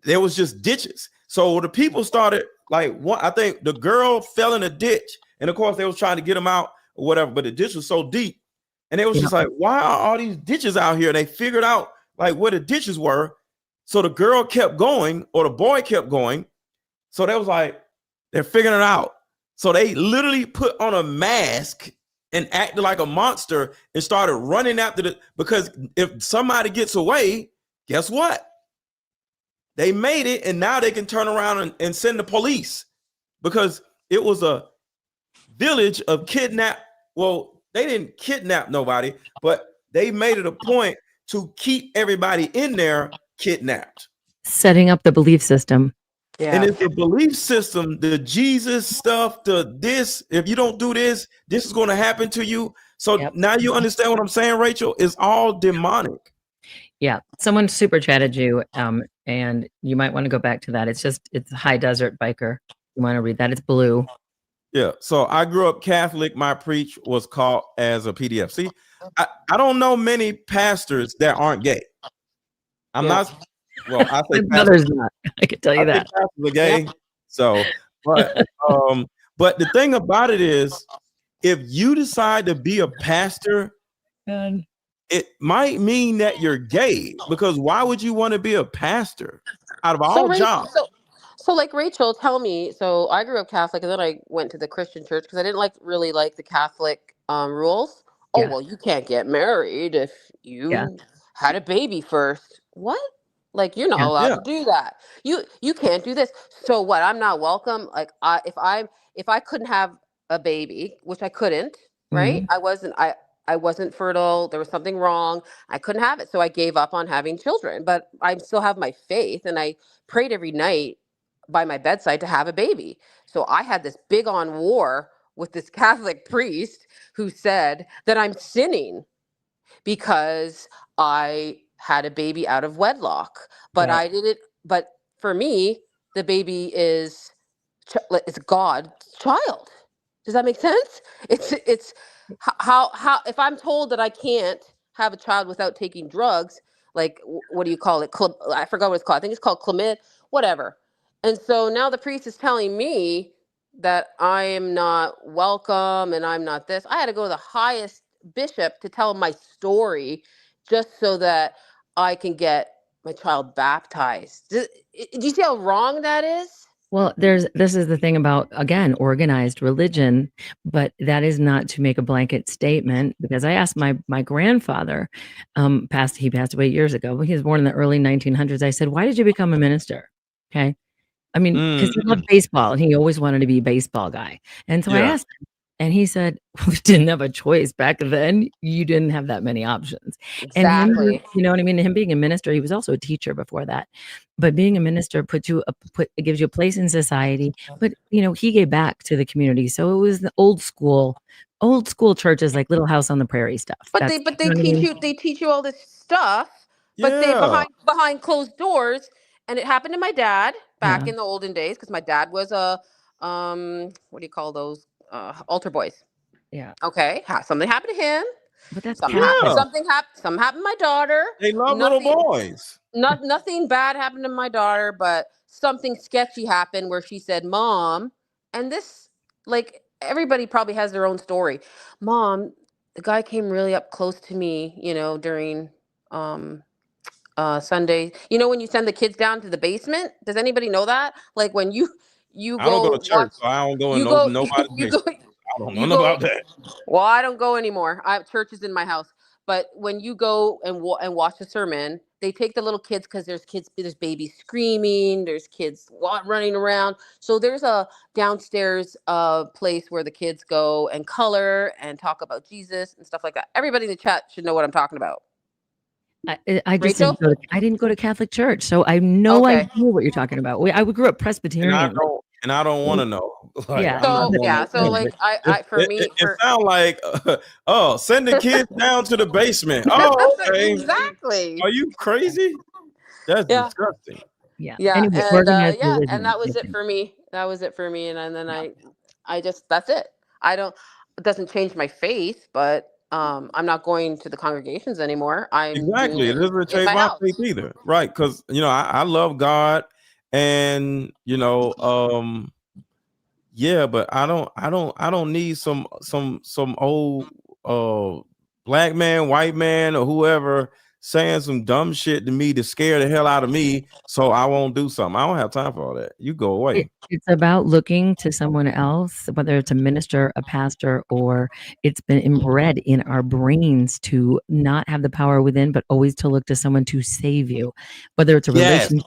There was just ditches. So the people started I think the girl fell in a ditch. And of course they was trying to get them out or whatever, but the ditch was so deep. And it was just like, why are all these ditches out here? They figured out like where the ditches were. So the girl kept going or the boy kept going. So they was like, they're figuring it out. So they literally put on a mask and acted like a monster and started running after because if somebody gets away, guess what? They made it, and now they can turn around and send the police because it was a village of kidnap. Well, they didn't kidnap nobody, but they made it a point to keep everybody in there kidnapped. Setting up the belief system. Yeah. And it's the belief system, the Jesus stuff, this, if you don't do this, this is going to happen to you. So now you understand what I'm saying, Rachel? It's all demonic. Yeah. Someone super chatted you, and you might want to go back to that. It's High Desert Biker. You want to read that? It's blue. Yeah. So I grew up Catholic. My preach was caught as a PDF. See, I don't know many pastors that aren't gay. I'm not. Well, I think my brother's not. I can tell you that. Pastors are gay. So, but the thing about it is, if you decide to be a pastor, it might mean that you're gay, because why would you want to be a pastor out of all jobs? So like Rachel, tell me. So I grew up Catholic, and then I went to the Christian church because I didn't really like the Catholic rules. Oh well, you can't get married if you had a baby first. What? Like you're not allowed to do that. You can't do this. So what? I'm not welcome. Like if I couldn't have a baby, which I couldn't, right? I wasn't fertile. There was something wrong. I couldn't have it. So I gave up on having children, but I still have my faith, and I prayed every night by my bedside to have a baby. So I had this big on war with this Catholic priest who said that I'm sinning because I had a baby out of wedlock, but I didn't. But for me, the baby is God's child. Does that make sense? It's how if I'm told that I can't have a child without taking drugs, like what do you call it? I forgot what it's called. I think it's called chlamydia, whatever. And so now the priest is telling me that I am not welcome and I'm not this. I had to go to the highest bishop to tell him my story just so that I can get my child baptized. Do you see how wrong that is? Well, this is the thing about, again, organized religion, but that is not to make a blanket statement, because I asked my grandfather, he passed away years ago, but he was born in the early 1900s. I said, why did you become a minister? Okay. I mean, because he loved baseball and he always wanted to be a baseball guy. And so I asked him, and he said, we didn't have a choice back then. You didn't have that many options. Exactly. And you know what I mean? Him being a minister, he was also a teacher before that. But being a minister it gives you a place in society. But, he gave back to the community. So it was the old school churches, like Little House on the Prairie stuff. But they teach you all this stuff, but they behind closed doors. And it happened to my dad back in the olden days, because my dad was a, what do you call those? Altar boys. Yeah. Okay. Something happened to him. But that's something happened to my daughter. They love little boys. Nothing bad happened to my daughter, but something sketchy happened where she said, "Mom," and this, like, everybody probably has their own story. "Mom, the guy came really up close to me, during Sunday. When you send the kids down to the basement? Does anybody know that? Like when you I don't go to church, so I don't go in nobody's basement. don't You know go, about that. well, I don't go anymore. I have churches in my house. But when you go and watch the sermon, they take the little kids because there's babies screaming, there's kids running around. So there's a downstairs place where the kids go and color and talk about Jesus and stuff like that. Everybody in the chat should know what I'm talking about. I just Rachel? didn't go to Catholic church, so I have no Okay. idea what you're talking about. I grew up Presbyterian. And I don't want to know. Like, Yeah. I'm not gonna So know. like I for me, It sounds like, send the kids down to the basement. Oh, okay. Exactly. Are you crazy? That's disgusting. Yeah. Yeah, Anyway, and organized yeah, religion, and that was it for me. That was it for me, and then I just that's it. It doesn't change my faith, but I'm not going to the congregations anymore. Exactly. It doesn't change my faith either, right? Because I love God, and yeah, but I don't need some old black man, white man, or whoever saying some dumb shit to me to scare the hell out of me, so I won't do something. I don't have time for all that. You go away. It's about looking to someone else, whether it's a minister, a pastor, or it's been inbred in our brains to not have the power within, but always to look to someone to save you, whether it's a relationship.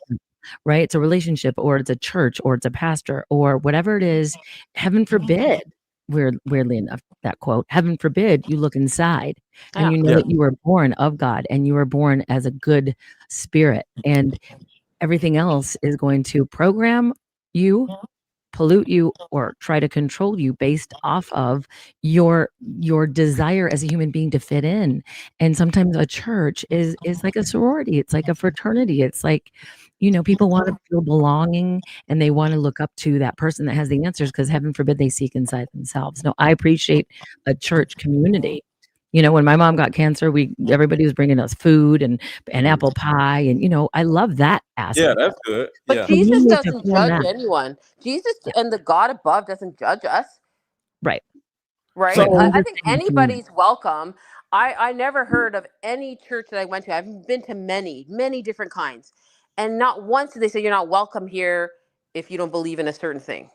Right? It's a relationship, or it's a church, or it's a pastor, or whatever it is. Heaven forbid, weirdly enough, that quote, heaven forbid you look inside and you know that you were born of God and you were born as a good spirit, and everything else is going to program you, pollute you, or try to control you based off of your desire as a human being to fit in. And sometimes a church is like a sorority. It's like a fraternity. It's like, people want to feel belonging and they want to look up to that person that has the answers, because heaven forbid they seek inside themselves. No, I appreciate a church community. When my mom got cancer, everybody was bringing us food and apple pie, and I love that aspect. Yeah, that's good. But Jesus doesn't judge anyone. Jesus and the God above doesn't judge us. Right. Right. So, I think anybody's welcome. I never heard of any church that I went to. I've been to many, many different kinds. And not once did they say you're not welcome here if you don't believe in a certain thing.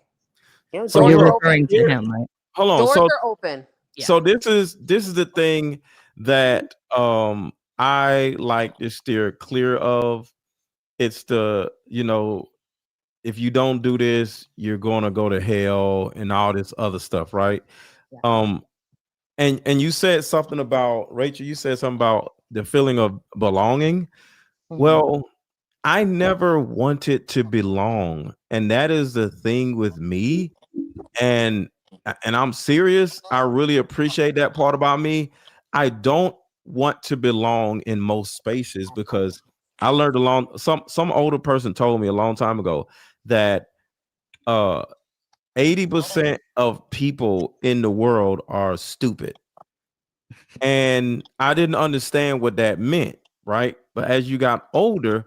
So you're referring to him, right? Hold on. Doors are open. So this is the thing that I like to steer clear of. It's the, if you don't do this, you're gonna go to hell and all this other stuff, right? Yeah. And you said something about, Rachel, you said something about the feeling of belonging. Mm-hmm. Well, I never wanted to belong, and that is the thing with me. And I'm serious. I really appreciate that part about me. I don't want to belong in most spaces, because I learned some older person told me a long time ago that 80% of people in the world are stupid. And I didn't understand what that meant, right? But as you got older,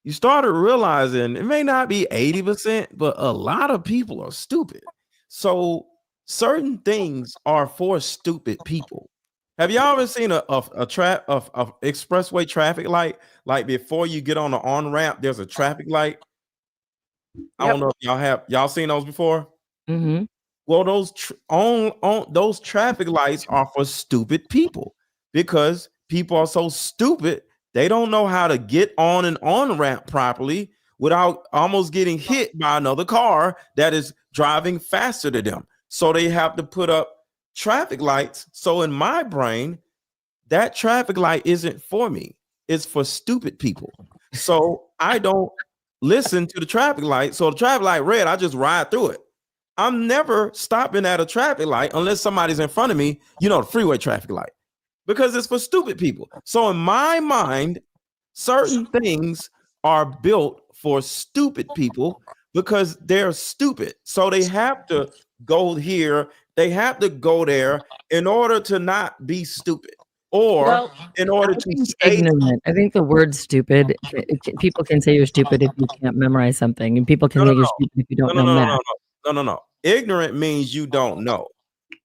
you started realizing it may not be 80%, but a lot of people are stupid. So certain things are for stupid people. Have y'all ever seen a expressway traffic light? Like before you get on the on-ramp, there's a traffic light. I don't know if y'all seen those before. Mm-hmm. Well, those traffic lights are for stupid people, because people are so stupid they don't know how to get on an on-ramp properly without almost getting hit by another car that is driving faster than them. So they have to put up traffic lights. So in my brain, that traffic light isn't for me. It's for stupid people. So I don't listen to the traffic light. So the traffic light red, I just ride through it. I'm never stopping at a traffic light unless somebody's in front of me, the freeway traffic light, because it's for stupid people. So in my mind, certain things are built for stupid people because they're stupid. So they have to go here, they have to go there in order to not be stupid, or in order to stay ignorant. I think the word stupid, people can say you're stupid if you can't memorize something, and people can say you're stupid if you don't know math. No. Ignorant means you don't know.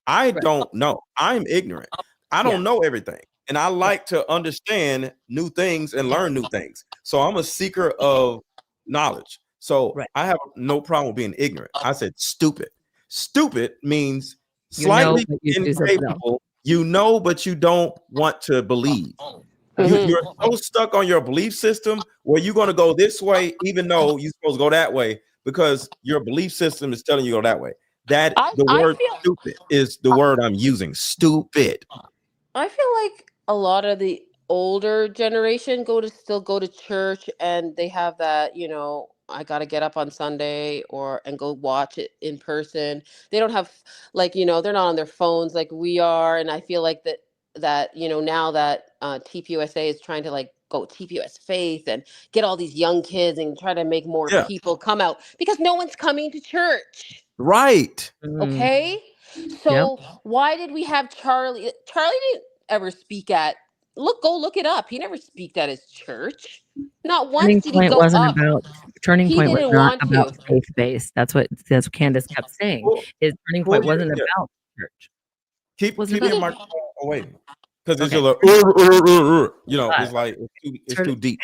I don't know. I'm ignorant. I don't know everything. And I like to understand new things and learn new things. So I'm a seeker of knowledge. So I have no problem with being ignorant. I said stupid. Stupid means slightly but you choose something else. incapable. You know, but you don't want to believe. You're so stuck on your belief system where you're going to go this way, even though you're supposed to go that way, because your belief system is telling you to go that way. That the word stupid is the word I'm using. Stupid. I feel like a lot of the older generation still go to church, and they have that, I got to get up on Sunday and go watch it in person. They don't have they're not on their phones like we are. And I feel like that now that TPUSA is trying to go TPUS Faith and get all these young kids and try to make more people come out, because no one's coming to church. Right. Okay. So why did we have Charlie? Charlie didn't ever speak at go look it up. He never speaked at his church. Not once did he go up. Turning Point was not about faith-based. That's what Candace kept saying. His Turning Point wasn't about church. Keep your microphone away, because it's it's too deep.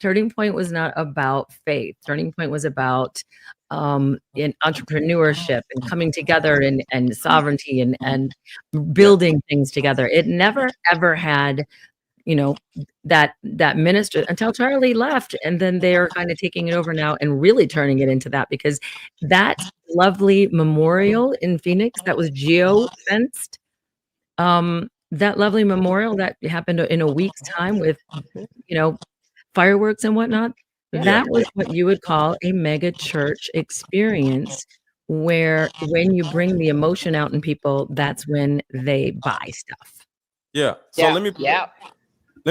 Turning Point was not about faith. Turning Point was about in entrepreneurship and coming together and sovereignty and building things together. It never ever had, that minister until Charlie left, and then they're kind of taking it over now and really turning it into that, because that lovely memorial in Phoenix that was geo-fenced, that lovely memorial that happened in a week's time with, fireworks and whatnot. That was what you would call a mega church experience, where when you bring the emotion out in people, that's when they buy stuff. Yeah. So let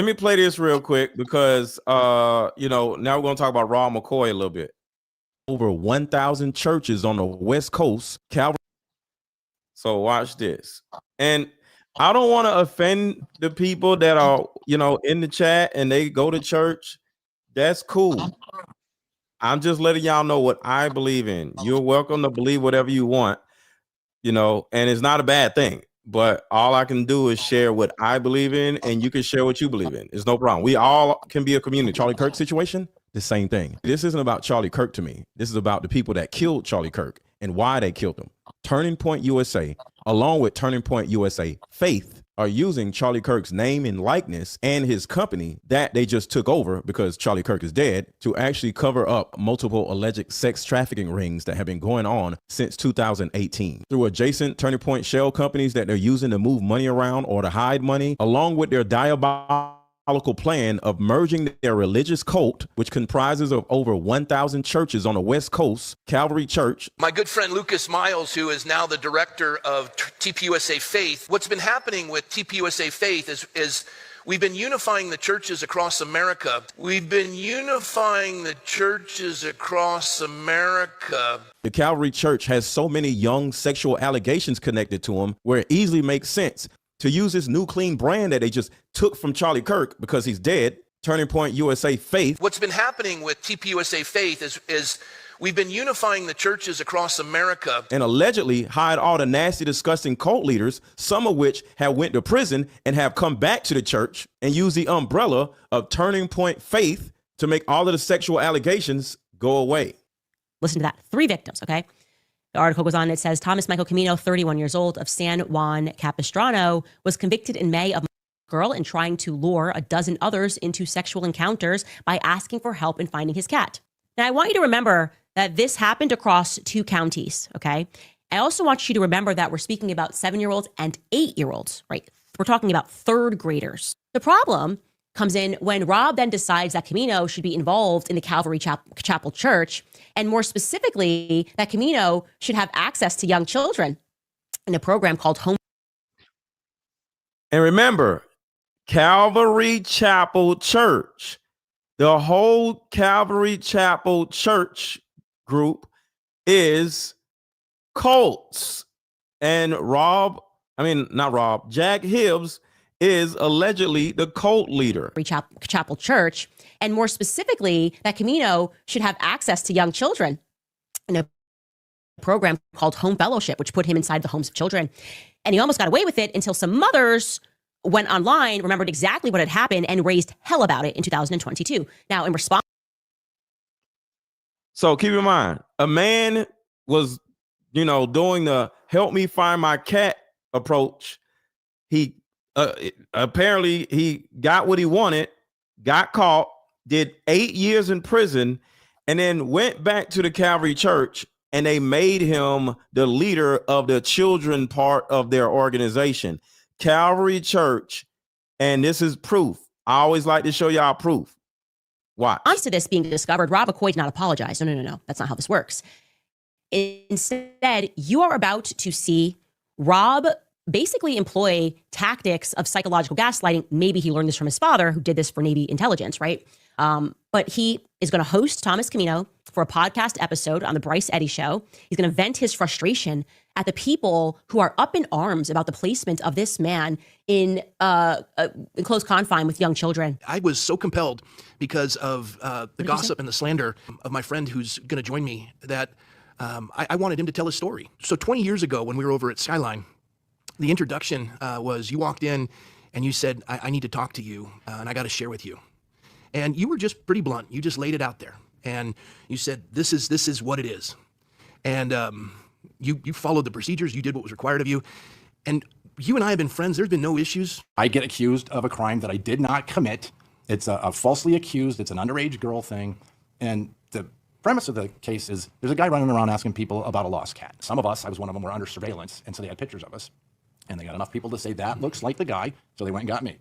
me play this real quick, because now we're going to talk about Rob McCoy a little bit. Over 1,000 churches on the West Coast, Calvary. So watch this. And I don't want to offend the people that are, in the chat and they go to church. That's cool. I'm just letting y'all know what I believe in. You're welcome to believe whatever you want, and it's not a bad thing. But all I can do is share what I believe in, and you can share what you believe in. It's no problem. We all can be a community. Charlie Kirk situation, the same thing. This isn't about Charlie Kirk to me. This is about the people that killed Charlie Kirk and why they killed him. Turning Point USA, along with Turning Point USA Faith, are using Charlie Kirk's name and likeness and his company that they just took over because Charlie Kirk is dead, to actually cover up multiple alleged sex trafficking rings that have been going on since 2018 through adjacent Turning Point shell companies that they're using to move money around or to hide money, along with their diabolical plan of merging their religious cult, which comprises of over 1,000 churches on the West Coast, Calvary Church. My good friend Lucas Miles, who is now the director of TPUSA Faith, what's been happening with TPUSA Faith is we've been unifying the churches across America. We've been unifying the churches across America. The Calvary Church has so many young sexual allegations connected to them where it easily makes sense to use this new clean brand that they just took from Charlie Kirk because he's dead, Turning Point USA Faith. What's been happening with TPUSA Faith is we've been unifying the churches across America. And allegedly hide all the nasty, disgusting cult leaders, some of which have went to prison and have come back to the church and used the umbrella of Turning Point Faith to make all of the sexual allegations go away. Listen to that. 3 victims, okay? The article goes on, it says, Thomas Michael Camino, 31 years old, of San Juan Capistrano, was convicted in May of a girl and trying to lure a dozen others into sexual encounters by asking for help in finding his cat. Now, I want you to remember that this happened across 2 counties, okay? I also want you to remember that we're speaking about 7-year-olds and 8-year-olds, right? We're talking about 3rd graders. The problem comes in when Rob then decides that Camino should be involved in the Calvary Chapel Church, and more specifically, that Camino should have access to young children in a program called Home. And remember, Calvary Chapel Church, the whole Calvary Chapel Church group is cults. And Jack Hibbs is allegedly the cult leader. Chapel Church, and more specifically, that Camino should have access to young children in a program called Home Fellowship, which put him inside the homes of children. And he almost got away with it until some mothers went online, remembered exactly what had happened, and raised hell about it in 2022. Now, in response. So keep in mind, a man was doing the help me find my cat approach. He apparently he got what he wanted, got caught, did 8 years in prison, and then went back to the Calvary Church, and they made him the leader of the children part of their organization, Calvary Church. And this is proof. I always like to show y'all proof. Watch. In response to this being discovered, Rob McCoy did not apologize. No. That's not how this works. Instead, you are about to see Rob basically employ tactics of psychological gaslighting. Maybe he learned this from his father, who did this for Navy intelligence, right? But he is going to host Thomas Camino for a podcast episode on the Bryce Eddy Show. He's going to vent his frustration at the people who are up in arms about the placement of this man in close confine with young children. I was so compelled because of the gossip and the slander of my friend who's going to join me that I wanted him to tell his story. So 20 years ago when we were over at Skyline, the introduction was you walked in and you said, I need to talk to you and I got to share with you. And you were just pretty blunt. You just laid it out there. And you said, this is what it is. And you followed the procedures. You did what was required of you. And you and I have been friends. There's been no issues. I get accused of a crime that I did not commit. It's a falsely accused. It's an underage girl thing. And the premise of the case is there's a guy running around asking people about a lost cat. Some of us, I was one of them, were under surveillance. And so they had pictures of us. And they got enough people to say, that looks like the guy. So they went and got me.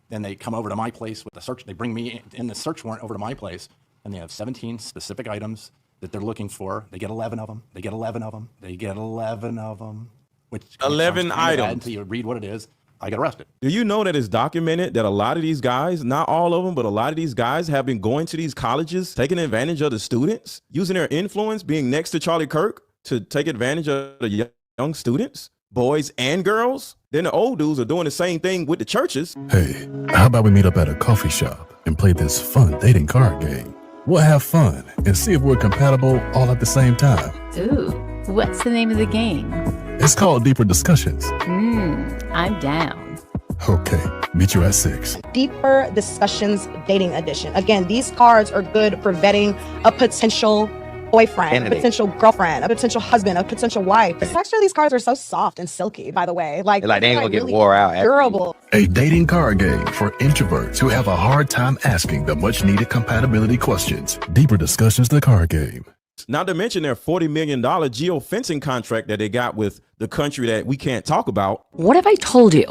Then they come over to my place with the search. They bring me in the search warrant over to my place, and they have 17 specific items that they're looking for. They get 11 of them. They get 11 of them. They get 11 of them. Which 11 items. Until you read what it is, I get arrested. Do you know that it's documented that a lot of these guys, not all of them, but a lot of these guys have been going to these colleges, taking advantage of the students, using their influence, being next to Charlie Kirk to take advantage of the young students, boys and girls? Then the old dudes are doing the same thing with the churches. Hey, how about we meet up at a coffee shop and play this fun dating card game? We'll have fun and see if we're compatible all at the same time. Ooh, what's the name of the game? It's called Deeper Discussions. I'm down. Okay, meet you at 6. Deeper Discussions Dating Edition. Again, these cards are good for vetting a potential boyfriend, a potential girlfriend, a potential husband, a potential wife. The texture of these cards are so soft and silky, by the way. Like they ain't gonna get really wore out. Durable. A dating card game for introverts who have a hard time asking the much needed compatibility questions. Deeper Discussions, the card game. Not to mention their $40 million geofencing contract that they got with the country that we can't talk about. What if I told you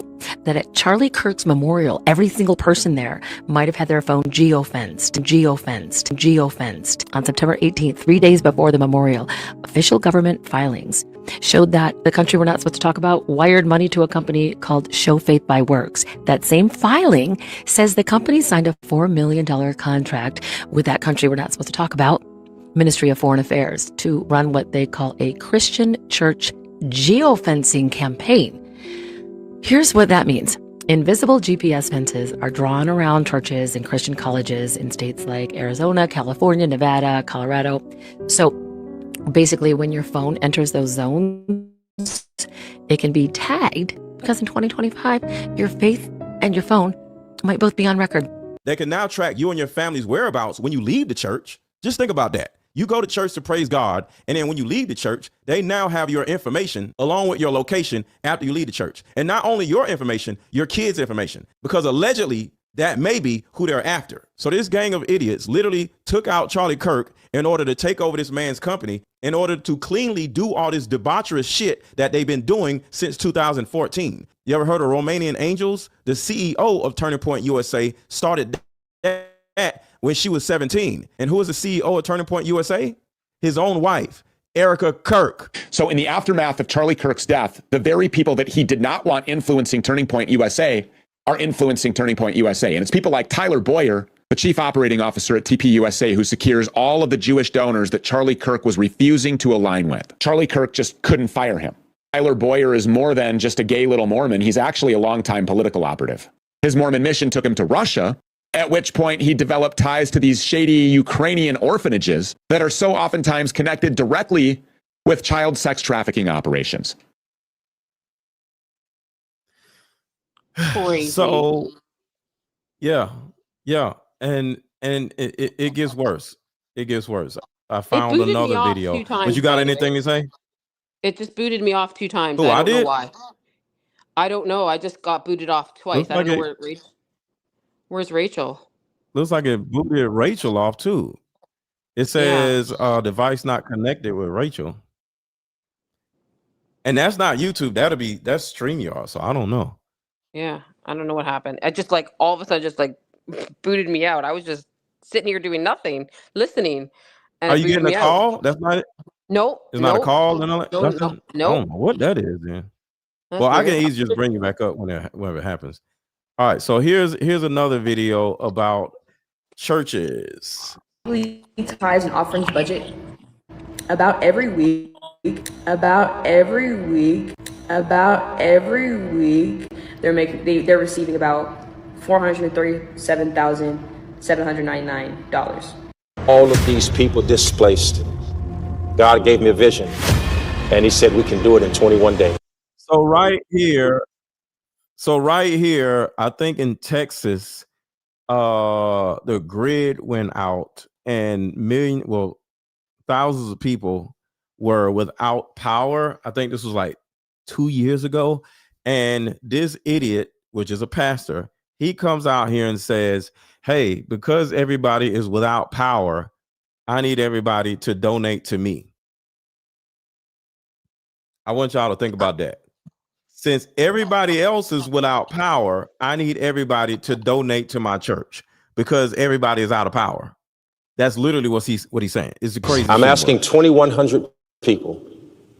that at Charlie Kirk's memorial, every single person there might have had their phone geofenced. On September 18th, 3 days before the memorial, official government filings showed that the country we're not supposed to talk about wired money to a company called Show Faith by Works. That same filing says the company signed a $4 million contract with that country we're not supposed to talk about, Ministry of Foreign Affairs, to run what they call a Christian church geofencing campaign. Here's what that means. Invisible GPS fences are drawn around churches and Christian colleges in states like Arizona, California, Nevada, Colorado. So basically, when your phone enters those zones, it can be tagged because in 2025, your faith and your phone might both be on record. They can now track you and your family's whereabouts when you leave the church. Just think about that. You go to church to praise God, and then when you leave the church, they now have your information along with your location after you leave the church. And not only your information, your kids' information, because allegedly that may be who they're after. So this gang of idiots literally took out Charlie Kirk in order to take over this man's company, in order to cleanly do all this debaucherous shit that they've been doing since 2014. You ever heard of Romanian Angels? The CEO of Turning Point USA started that when she was 17. And who is the CEO of Turning Point USA? His own wife, Erica Kirk. So in the aftermath of Charlie Kirk's death, the very people that he did not want influencing Turning Point USA are influencing Turning Point USA. And it's people like Tyler Boyer, the chief operating officer at TPUSA, who secures all of the Jewish donors that Charlie Kirk was refusing to align with. Charlie Kirk just couldn't fire him. Tyler Boyer is more than just a gay little Mormon. He's actually a longtime political operative. His Mormon mission took him to Russia, at which point he developed ties to these shady Ukrainian orphanages that are so oftentimes connected directly with child sex trafficking operations. Crazy. So, yeah. And it gets worse. It gets worse. I found booted me another off video. 2 times, But you got by the anything way. to say? It just booted me off 2 times. Oh, I I don't know did. why. I don't know. I just got booted off twice. Looks I don't like know it. where's Rachel? Looks like it booted Rachel off too. It says device not connected with Rachel. And that's not YouTube. That's StreamYard. So I don't know. Yeah, I don't know what happened. I just like all of a sudden just like booted me out. I was just sitting here doing nothing, listening. And Are it you booted getting a me out. call? That's not it. Nope. It's not a nope, call and all that. No, Nothing? no, I no. don't know what that is then. That's Well, I can weird. easily just bring you back up whenever it happens. All right. So here's another video about churches. Tithes and offerings budget about every week, they're receiving about $437,799. All of these people displaced, God gave me a vision, and he said we can do it in 21 days. So right here, I think in Texas, the grid went out and thousands of people were without power. I think this was like 2 years ago. And this idiot, which is a pastor, he comes out here and says, hey, because everybody is without power, I need everybody to donate to me. I want y'all to think about that. Since everybody else is without power, I need everybody to donate to my church because everybody is out of power. That's literally what he's saying. It's crazy. I'm asking 2,100 people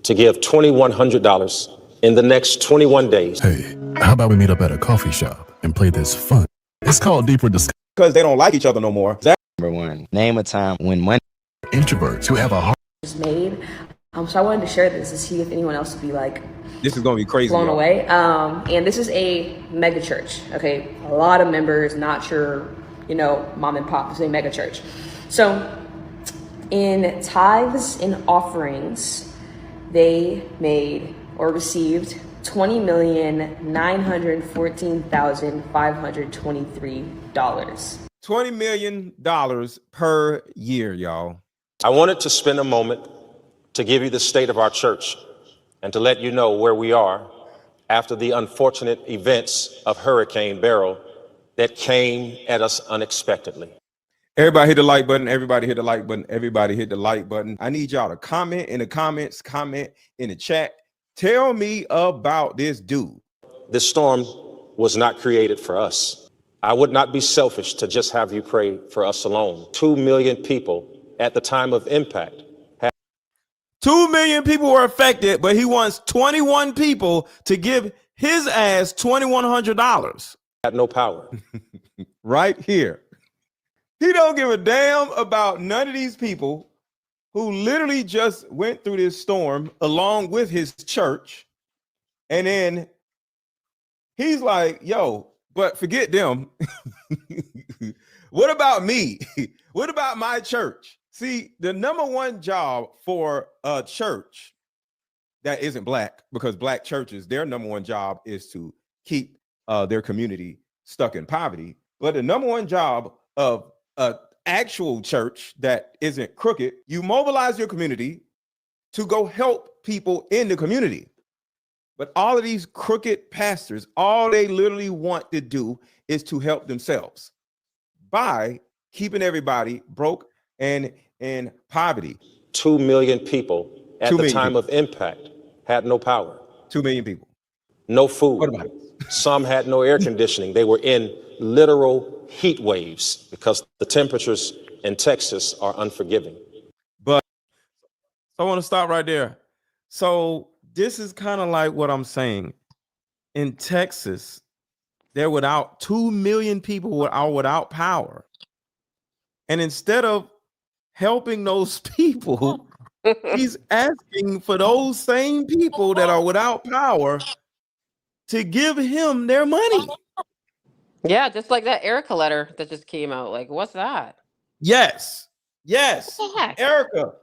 to give $2,100 in the next 21 days. Hey, how about we meet up at a coffee shop and play this fun? It's called Deeper Discussion. Because they don't like each other no more. Number one, name a time when money. Introverts who have a heart. Was made. So I wanted to share this to see if anyone else would be like this is gonna be crazy. Blown away. And this is a mega church. Okay, a lot of members. Not sure, mom and pop. It's a mega church. So in tithes and offerings, they made or received $20,914,523. $20 million per year, y'all. I wanted to spend a moment to give you the state of our church and to let you know where we are after the unfortunate events of Hurricane Beryl that came at us unexpectedly. Everybody hit the like button. Everybody hit the like button. Everybody hit the like button. I need y'all to comment in the comments, comment in the chat. Tell me about this dude. This storm was not created for us. I would not be selfish to just have you pray for us alone. 2 million people at the time of impact. 2 million people were affected, but he wants 21 people to give his ass $2,100. Had no power. Right here. He don't give a damn about none of these people who literally just went through this storm along with his church. And then he's like, yo, but forget them. What about me? What about my church? See, the number one job for a church that isn't black, because black churches, their number one job is to keep their community stuck in poverty. But the number one job of an actual church that isn't crooked, you mobilize your community to go help people in the community. But all of these crooked pastors, all they literally want to do is to help themselves by keeping everybody broke and in poverty. 2 million people at the time of impact had no power. 2 million people. No food. Some had no air conditioning. They were in literal heat waves because the temperatures in Texas are unforgiving. But I want to stop right there. So this is kind of like what I'm saying. In Texas, they're without 2 million people are without power. And instead of helping those people, he's asking for those same people that are without power to give him their money. Yeah, just like that Erica letter that just came out. Like, what's that? Yes. Yes. What the heck? Erica.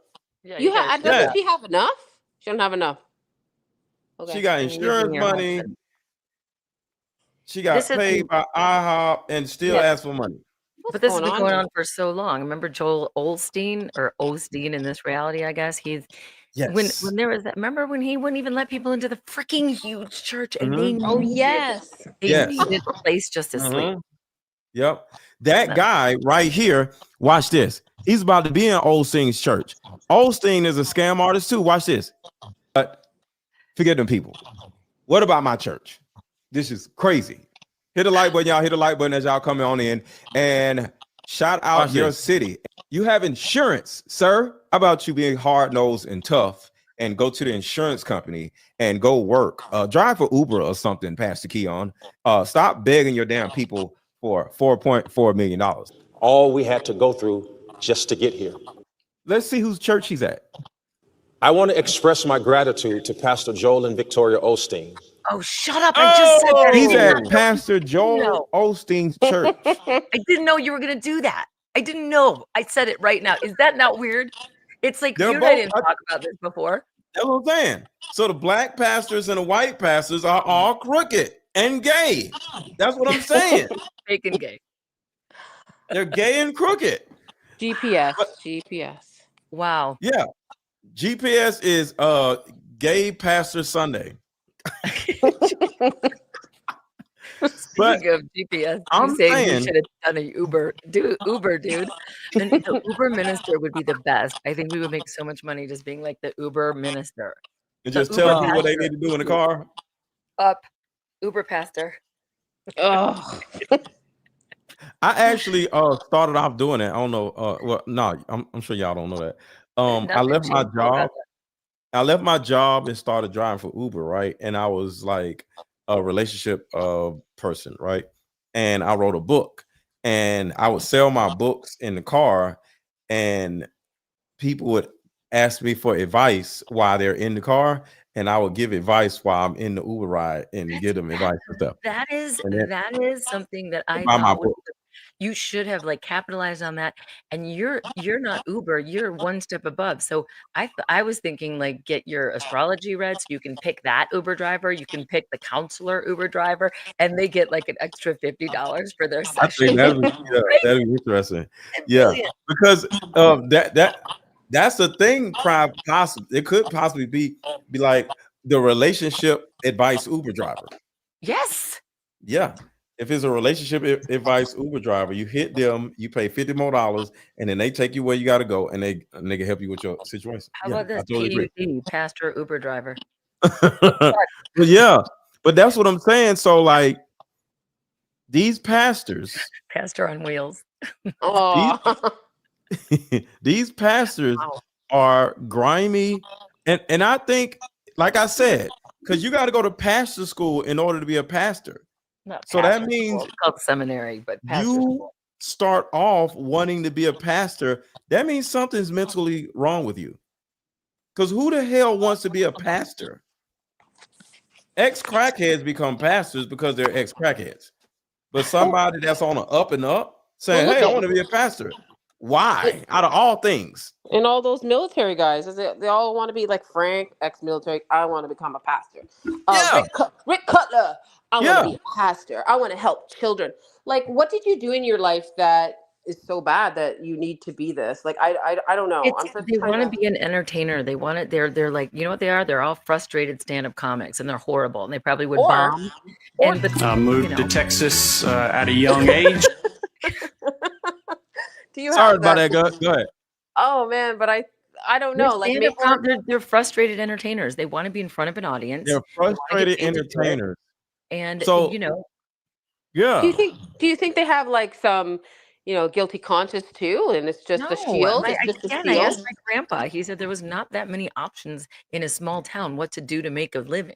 Yeah, doesn't she have enough? She don't have enough. Okay. She got insurance money. She got paid by IHOP and still asked for money. But this has been going on for so long. Remember Joel Osteen in this reality, I guess. Yes. When there was that, remember when he wouldn't even let people into the freaking huge church, and they Mhm. Oh needed, yes. they Yes. needed a place just to sleep. Mhm. Yep. That guy right here, watch this. He's about to be in Osteen's church. Osteen is a scam artist too. Watch this. But forget them people. What about my church? This is crazy. Hit the like button, y'all. Hit the like button as y'all coming on in. And shout out Watch your this. city. You have insurance, sir. How about you being hard-nosed and tough and go to the insurance company and go work? Drive for Uber or something, Pastor Keon. Stop begging your damn people for $4.4 million. All we had to go through just to get here. Let's see whose church he's at. I want to express my gratitude to Pastor Joel and Victoria Osteen. Oh, shut up. I just said that. He's I did at not know. Pastor Joel Osteen's church. I didn't know you were going to do that. I didn't know. I said it right now. Is that not weird? It's like They're you and I both- didn't talk about this before. That's what I'm saying. So the black pastors and the white pastors are all crooked and gay. That's what I'm saying. Fake and gay. They're gay and crooked. GPS. Wow. Yeah. GPS is Gay Pastor Sunday. Speaking of GPS, I'm you saying saying- you should have done an Uber. Do Uber, dude. And the Uber minister would be the best. I think we would make so much money just being like the Uber minister. And The just tell Uber people what they pastor. need to do in the car. Up. Uber pastor. Oh. I actually started off doing it. I don't know. Well, no, I'm sure y'all don't know that. I Nothing left my changed about job. I left my job and started driving for Uber, right? And I was like a relationship person, right? And I wrote a book, and I would sell my books in the car, and people would ask me for advice while they're in the car, and I would give advice while I'm in the Uber ride and give them advice and stuff. That is And then- that is something that I Buy my thought was, book. you should have like capitalized on that. And you're not Uber, you're one step above. So I was thinking like get your astrology read so you can pick that Uber driver, you can pick the counselor Uber driver, and they get like an extra $50 for their I session. think that'd be interesting. Yeah, Brilliant. because that's the thing. Possibly it could possibly be like the relationship advice Uber driver. Yes. Yeah, if it's a relationship advice Uber driver, you hit them, you pay $50 more, and then they take you where you got to go, and they can help you with your situation. How Yeah, about this? I totally agree. PUD, pastor Uber driver. But yeah, but that's what I'm saying. So like these pastors, Pastor on wheels. Oh. these pastors are grimy, and I think, like I said, because you got to go to pastor school in order to be a pastor. Not So that pastor means school, it's called seminary, but pastor you school. start off wanting to be a pastor. That means something's mentally wrong with you. Because who the hell wants to be a pastor? Ex-crackheads become pastors because they're ex-crackheads. But somebody that's on an up and up saying, Well, look hey, I at- want to be a pastor. Why? Out of all things. And all those military guys, they all want to be like Frank, ex-military. I want to become a pastor. Yeah. Rick Cutler. I want Yeah. to be a pastor. I want to help children. Like, what did you do in your life that is so bad that you need to be this? Like, I don't know. It's, they want to be an entertainer. They want it. They're like, you know what they are? They're all frustrated stand-up comics, and they're horrible, and they probably would bomb. And but Moved to Texas at a young age. Do you Sorry have about that. Go ahead. Oh man, but I don't know. Like, stand-up maybe they're frustrated entertainers. They want to be in front of an audience. They're They wanna get frustrated paid to do it. entertainers. And So- you know, Yeah. do you think they have like some, guilty conscience too, and it's just a shield? I, It's just a again, I asked shield? my grandpa. He said there was not that many options in a small town what to do to make a living,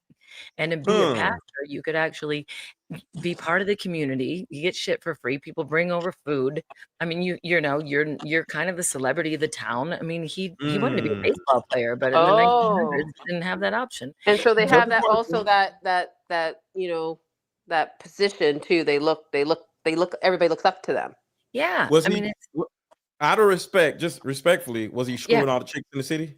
and to be a pastor, you could actually be part of the community. You get shit for free. People bring over food. I mean, you're kind of the celebrity of the town. I mean, he wanted to be a baseball player, but in the 1900s, didn't have that option. And so they So- have that also that that position too. They look. Everybody looks up to them. Yeah, Was I he, mean, it's, out of respect, just respectfully, was he screwing all the chicks in the city?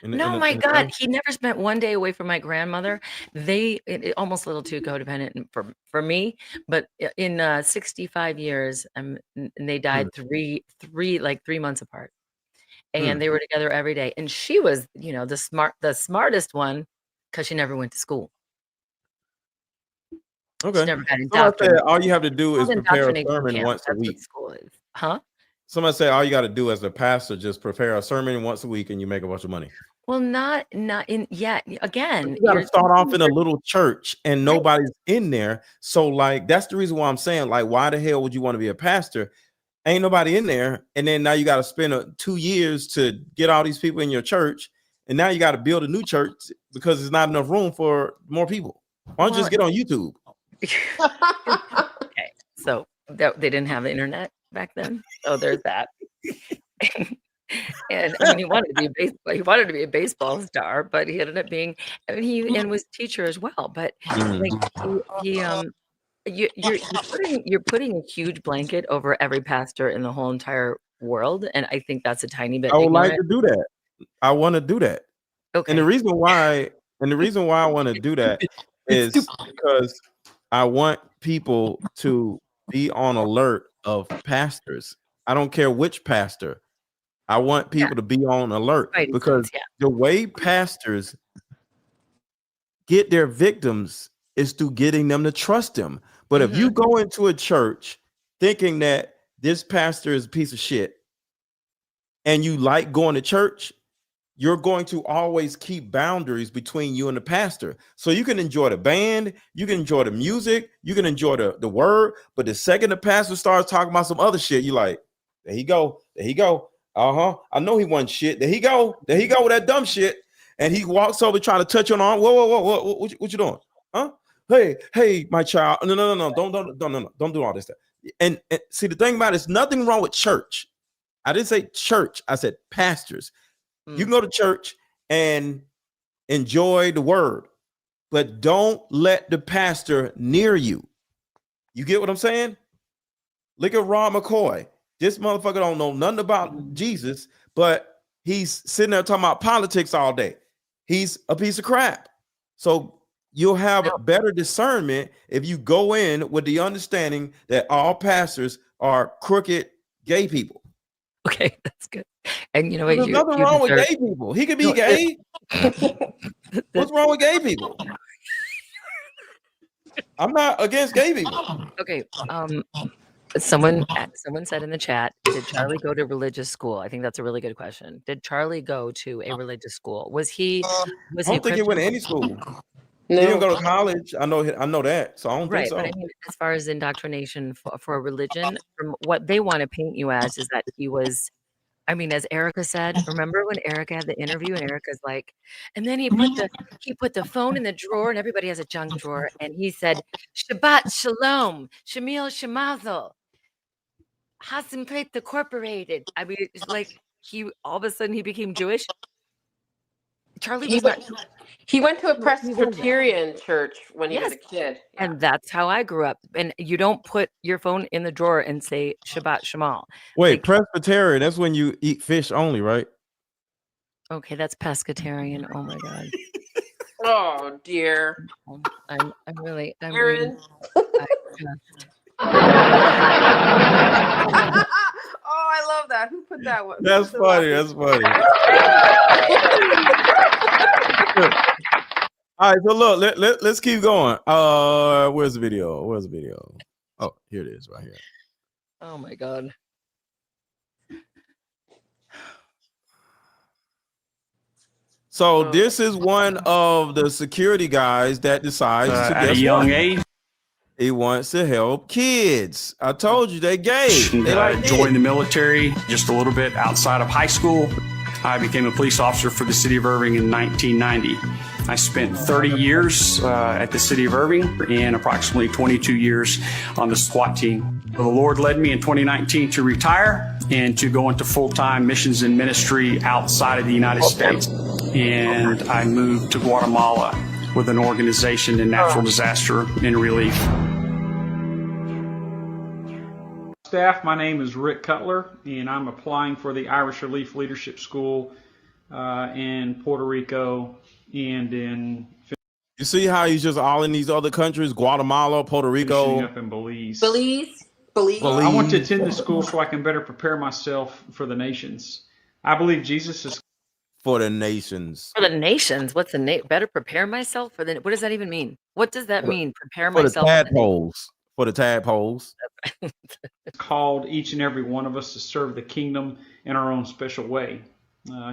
no, my God, he never spent one day away from my grandmother. It almost a little too codependent for me, but in 65 years, and they died 3 months apart. and they were together every day. And she was, you know, the smartest one because she never went to school. Okay. She never got Somebody indoctrinated. said all you have to do is Called prepare a indoctrination sermon camp. once a That's what week. school is. Huh? Somebody said all you got to do as a pastor, just prepare a sermon once a week and you make a bunch of money. Well, not in yet. Again, You got to you're start off in a thinking little church and nobody's in there. So like, that's the reason why I'm saying, like, why the hell would you want to be a pastor? Ain't nobody in there. And then now you got to spend 2 years to get all these people in your church. And now you got to build a new church because there's not enough room for more people. Why don't you just get on YouTube? Okay, so they didn't have the internet back then. So there's that. And I mean, he wanted to be a baseball star, but he ended up being, I mean, he was a teacher as well. But like you're putting a huge blanket over every pastor in the whole entire world, and I think that's a tiny bit. I would ignorant. like to do that. I want to do that. Okay. And the reason why I want to do that is because I want people to be on alert of pastors. I don't care which pastor. I want people to be on alert because the way pastors get their victims is through getting them to trust them. But if you go into a church thinking that this pastor is a piece of shit and you like going to church, you're going to always keep boundaries between you and the pastor. So you can enjoy the band, you can enjoy the music, you can enjoy the word. But the second the pastor starts talking about some other shit, you're like, there he go. I know he wasn't shit. There he go with that dumb shit. And he walks over trying to touch your arm. Whoa, what you doing? Huh? Hey, my child. No, don't do all this stuff. And see, the thing about it is nothing wrong with church. I didn't say church. I said pastors. You can go to church and enjoy the word, but don't let the pastor near you. You get what I'm saying? Look at Rob McCoy. This motherfucker don't know nothing about Jesus, but he's sitting there talking about politics all day. He's a piece of crap. So you'll have better discernment if you go in with the understanding that all pastors are crooked gay people. Okay, that's good. And you know what? There's nothing wrong with gay people. He could be gay. What's wrong with gay people? I'm not against gay people. Okay. Someone said in the chat, did Charlie go to religious school? I think that's a really good question. Did Charlie go to a religious school? Was he? I don't think he went to any school. He didn't go to college. I know that. So I don't think so. But I mean, as far as indoctrination for a religion, from what they want to paint you as is that he was. I mean, as Erica said, remember when Erica had the interview and Erica's like, and then he put the phone in the drawer and everybody has a junk drawer. And he said, Shabbat Shalom, Shamil Shemazel, Hasim Plate Incorporated. I mean, it's like all of a sudden he became Jewish. Charlie he went to a Presbyterian church when he was a kid. And that's how I grew up. And you don't put your phone in the drawer and say Shabbat Shemal. Wait, Presbyterian, that's when you eat fish only, right? Okay, that's pescatarian. Oh my God. Oh dear. I'm really Aaron. Oh, I love that. Who put that one? That's funny. All right, so look, let's keep going. Where's the video? Oh, here it is, right here. Oh my God. So this is one of the security guys that decides to at a young age. He wants to help kids. I told you they gay. I joined the military just a little bit outside of high school. I became a police officer for the city of Irving in 1990. I spent 30 years at the city of Irving and approximately 22 years on the SWAT team. The Lord led me in 2019 to retire and to go into full-time missions and ministry outside of the United States. And I moved to Guatemala with an organization in natural disaster and relief. Staff, my name is Rick Cutler, and I'm applying for the Irish Relief Leadership School in Puerto Rico and in. You see how he's just all in these other countries, Guatemala, Puerto Rico, up in Belize. Belize. I want to attend the school so I can better prepare myself for the nations. I believe Jesus is for the nations. For the nations, what's the better prepare myself for the? What does that even mean? What does that mean? Prepare For the myself tadpoles. For the tadpoles. called each and every one of us to serve the kingdom in our own special way.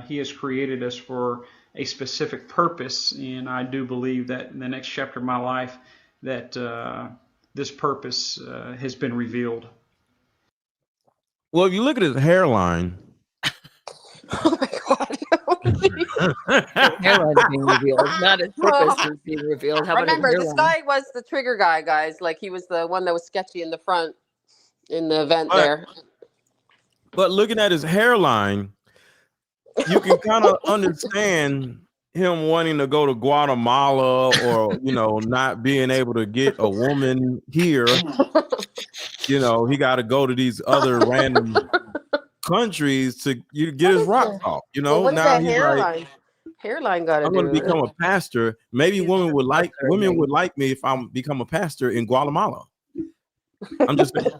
He has created us for a specific purpose, and I do believe that in the next chapter of my life that this purpose has been revealed. Well, if you look at his hairline. Hairline is being revealed, not his purpose is being revealed. How Remember, about this guy was the trigger guy, guys. Like, he was the one that was sketchy in the front in the event there. But looking at his hairline, you can kind of understand him wanting to go to Guatemala, or, you know, not being able to get a woman here. You know, he got to go to these other random countries to get his rocks off. You know, what's now that he's hairline? like, Hairline got to I'm do going to with become it. a pastor. Maybe women would like me if I become a pastor in Guatemala. I'm just saying.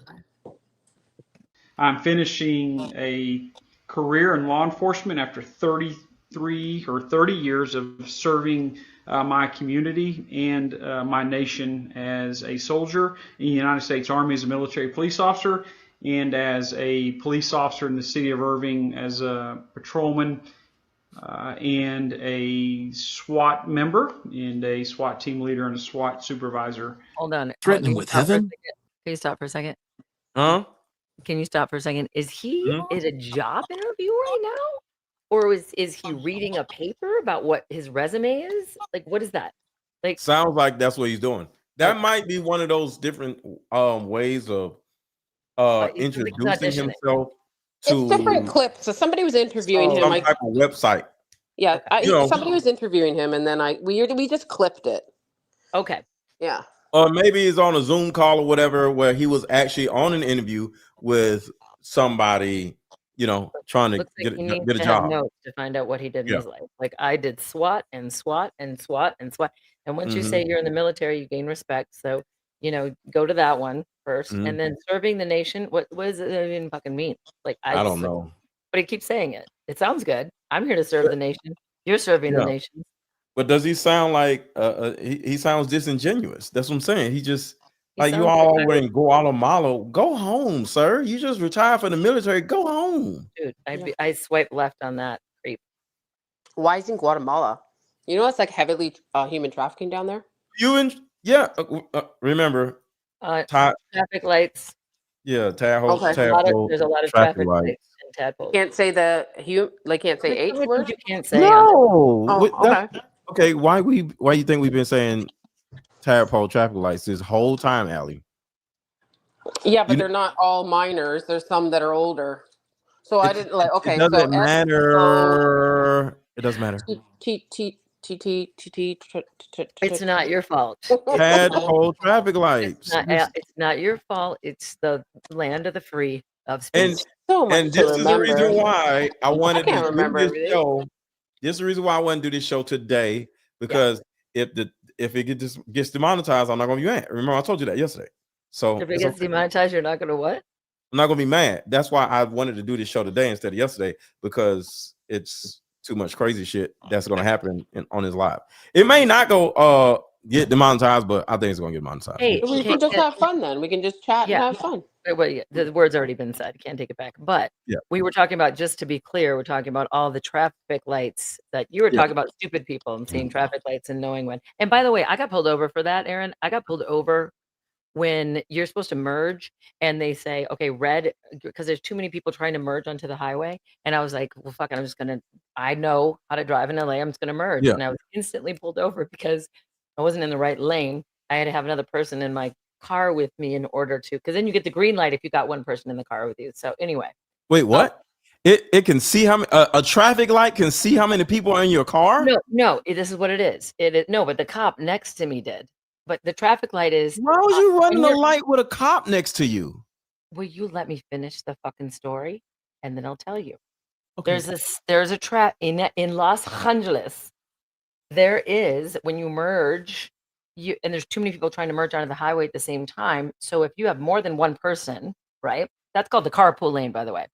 I'm finishing a career in law enforcement after 33 or 30 years of serving my community and my nation as a soldier in the United States Army as a military police officer, and as a police officer in the city of Irving as a patrolman, and a SWAT member, and a SWAT team leader, and a SWAT supervisor. Hold on. Threatening Can you with stop for a heaven? second? Can you stop for a second? Huh? Can you stop for a second? Is he at a job interview right now? Or is he reading a paper about what his resume is? Like, what is that? Like, Sounds like that's what he's doing. That might be one of those different ways of introducing himself to It's different clips. So somebody was interviewing him. some type of website. Yeah, You know. somebody was interviewing him, and then we just clipped it. Okay. Yeah. Or maybe he's on a Zoom call or whatever, where he was actually on an interview with somebody, you know, trying to looks like he needs get a to have job. notes to find out what he did in Yeah. his life. Like, I did SWAT and SWAT and SWAT and SWAT. And once you say Mhm. you're in the military, you gain respect. So, you know, go to that one first, Mhm. and then serving the nation. What does it even fucking mean? Like, I don't know. But he keeps saying it. It sounds good. I'm here to serve the nation. You're serving the Yeah. nation. But does he sound like he sounds disingenuous? That's what I'm saying. He just He like, you sounds all like- over in Guatemala. Go home, sir. You just retired from the military. Go home. Dude, I swipe left on that creep. Why is in Guatemala? You know, it's like heavily human trafficking down there. Remember Todd, Traffic lights. Tahoe. Okay. Tadpole, There's a lot of traffic traffic lights. lights and tadpoles. Can't say can't say H What word. you can't say. No. Oh, What- okay. that- okay. Why you think we've been saying tadpole traffic lights this whole time, Allie? Yeah, but You- they're not all minors. There's some that are older. So I didn't like. Okay, It doesn't so matter. It doesn't matter. It's not your fault. Tadpole traffic lights. It's not your fault. It's the land of the free of speech. And this is the reason why I wanted can't to do remember this everything. show. This is the reason why I wanted to do this show today, because if it gets demonetized, I'm not gonna be mad. Remember, I told you that yesterday. So If it it's gets okay. demonetized, you're not going to what? I'm not gonna be mad. That's why I wanted to do this show today instead of yesterday, because it's too much crazy shit that's gonna happen on his live. It may not go get demonetized, but I think it's gonna get demonetized. Hey, we can just have fun then. We can just chat and have fun. Well, yeah, the word's already been said. Can't take it back. But Yeah. we were talking about, just to be clear, we're talking about all the traffic lights that you were Yeah. talking about, stupid people and seeing traffic lights and knowing when. And by the way, I got pulled over for that, Aaron. I got pulled over when you're supposed to merge and they say, okay, red, because there's too many people trying to merge onto the highway. And I was like, well, fuck it. I know how to drive in LA. I'm just going to merge. Yeah. And I was instantly pulled over because I wasn't in the right lane. I had to have another person in my car with me in order to, because then you get the green light if you got one person in the car with you. So anyway, Wait, what? It can see how many, a traffic light can see how many people are in your car? no, this is what it is. No, but the cop next to me did. But the traffic light is. Why was you running when a you're- light with a cop next to you? Will you let me finish the fucking story, and then I'll tell you. Okay. There's a trap in Los Angeles. There is, when you merge, and there's too many people trying to merge onto the highway at the same time. So if you have more than one person, right? That's called the carpool lane, by the way.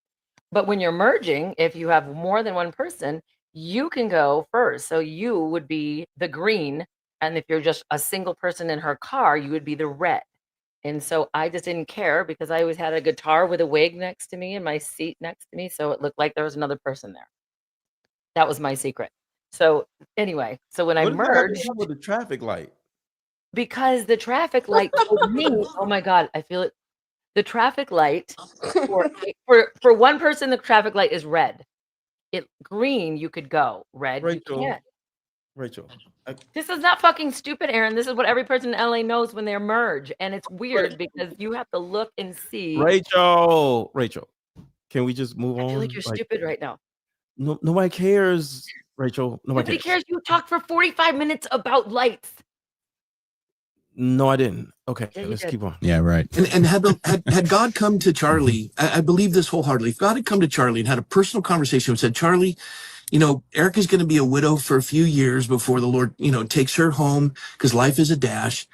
But when you're merging, if you have more than one person, you can go first. So you would be the green. And if you're just a single person in her car, you would be the red. And so I just didn't care because I always had a guitar with a wig next to me and my seat next to me. So it looked like there was another person there. That was my secret. So anyway, so when I What does that have to merged, do with the traffic light? because the traffic light told me, oh my God, I feel it. The traffic light for one person, the traffic light is red. Green, you could go. Red, you can't. Rachel, This is not fucking stupid, Aaron. This is what every person in LA knows when they merge. And it's weird because you have to look and see. Rachel, can we just move on? I feel like you're stupid right now. No, nobody cares, Rachel. Nobody cares. You talked for 45 minutes about lights. No, I didn't. Okay, Yeah, you let's did. keep on. Yeah, right. And had God come to Charlie, I believe this wholeheartedly. If God had come to Charlie and had a personal conversation and said, Charlie, Erica's going to be a widow for a few years before the Lord, takes her home because life is a dash.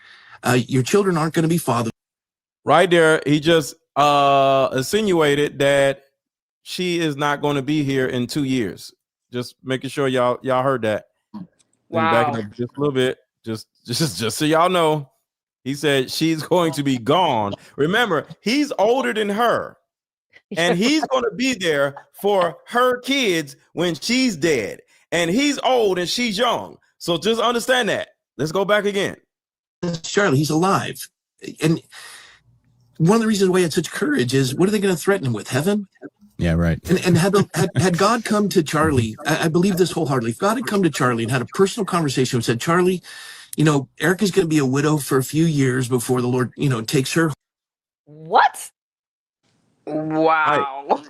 Your children aren't going to be fatherless. Right there, he just insinuated that she is not going to be here in 2 years. Just making sure y'all heard that. Wow. Backing up just a little bit, just so y'all know, he said she's going to be gone. Remember, he's older than her, and he's going to be there for her kids when she's dead. And he's old and she's young. So just understand that. Let's go back again. Charlie, he's alive. And one of the reasons why he had such courage is, what are they going to threaten him with? Heaven? Yeah, right. And had God come to Charlie, I believe this wholeheartedly. If God had come to Charlie and had a personal conversation and said, Charlie, Erica's going to be a widow for a few years before the Lord, takes her. What? Wow.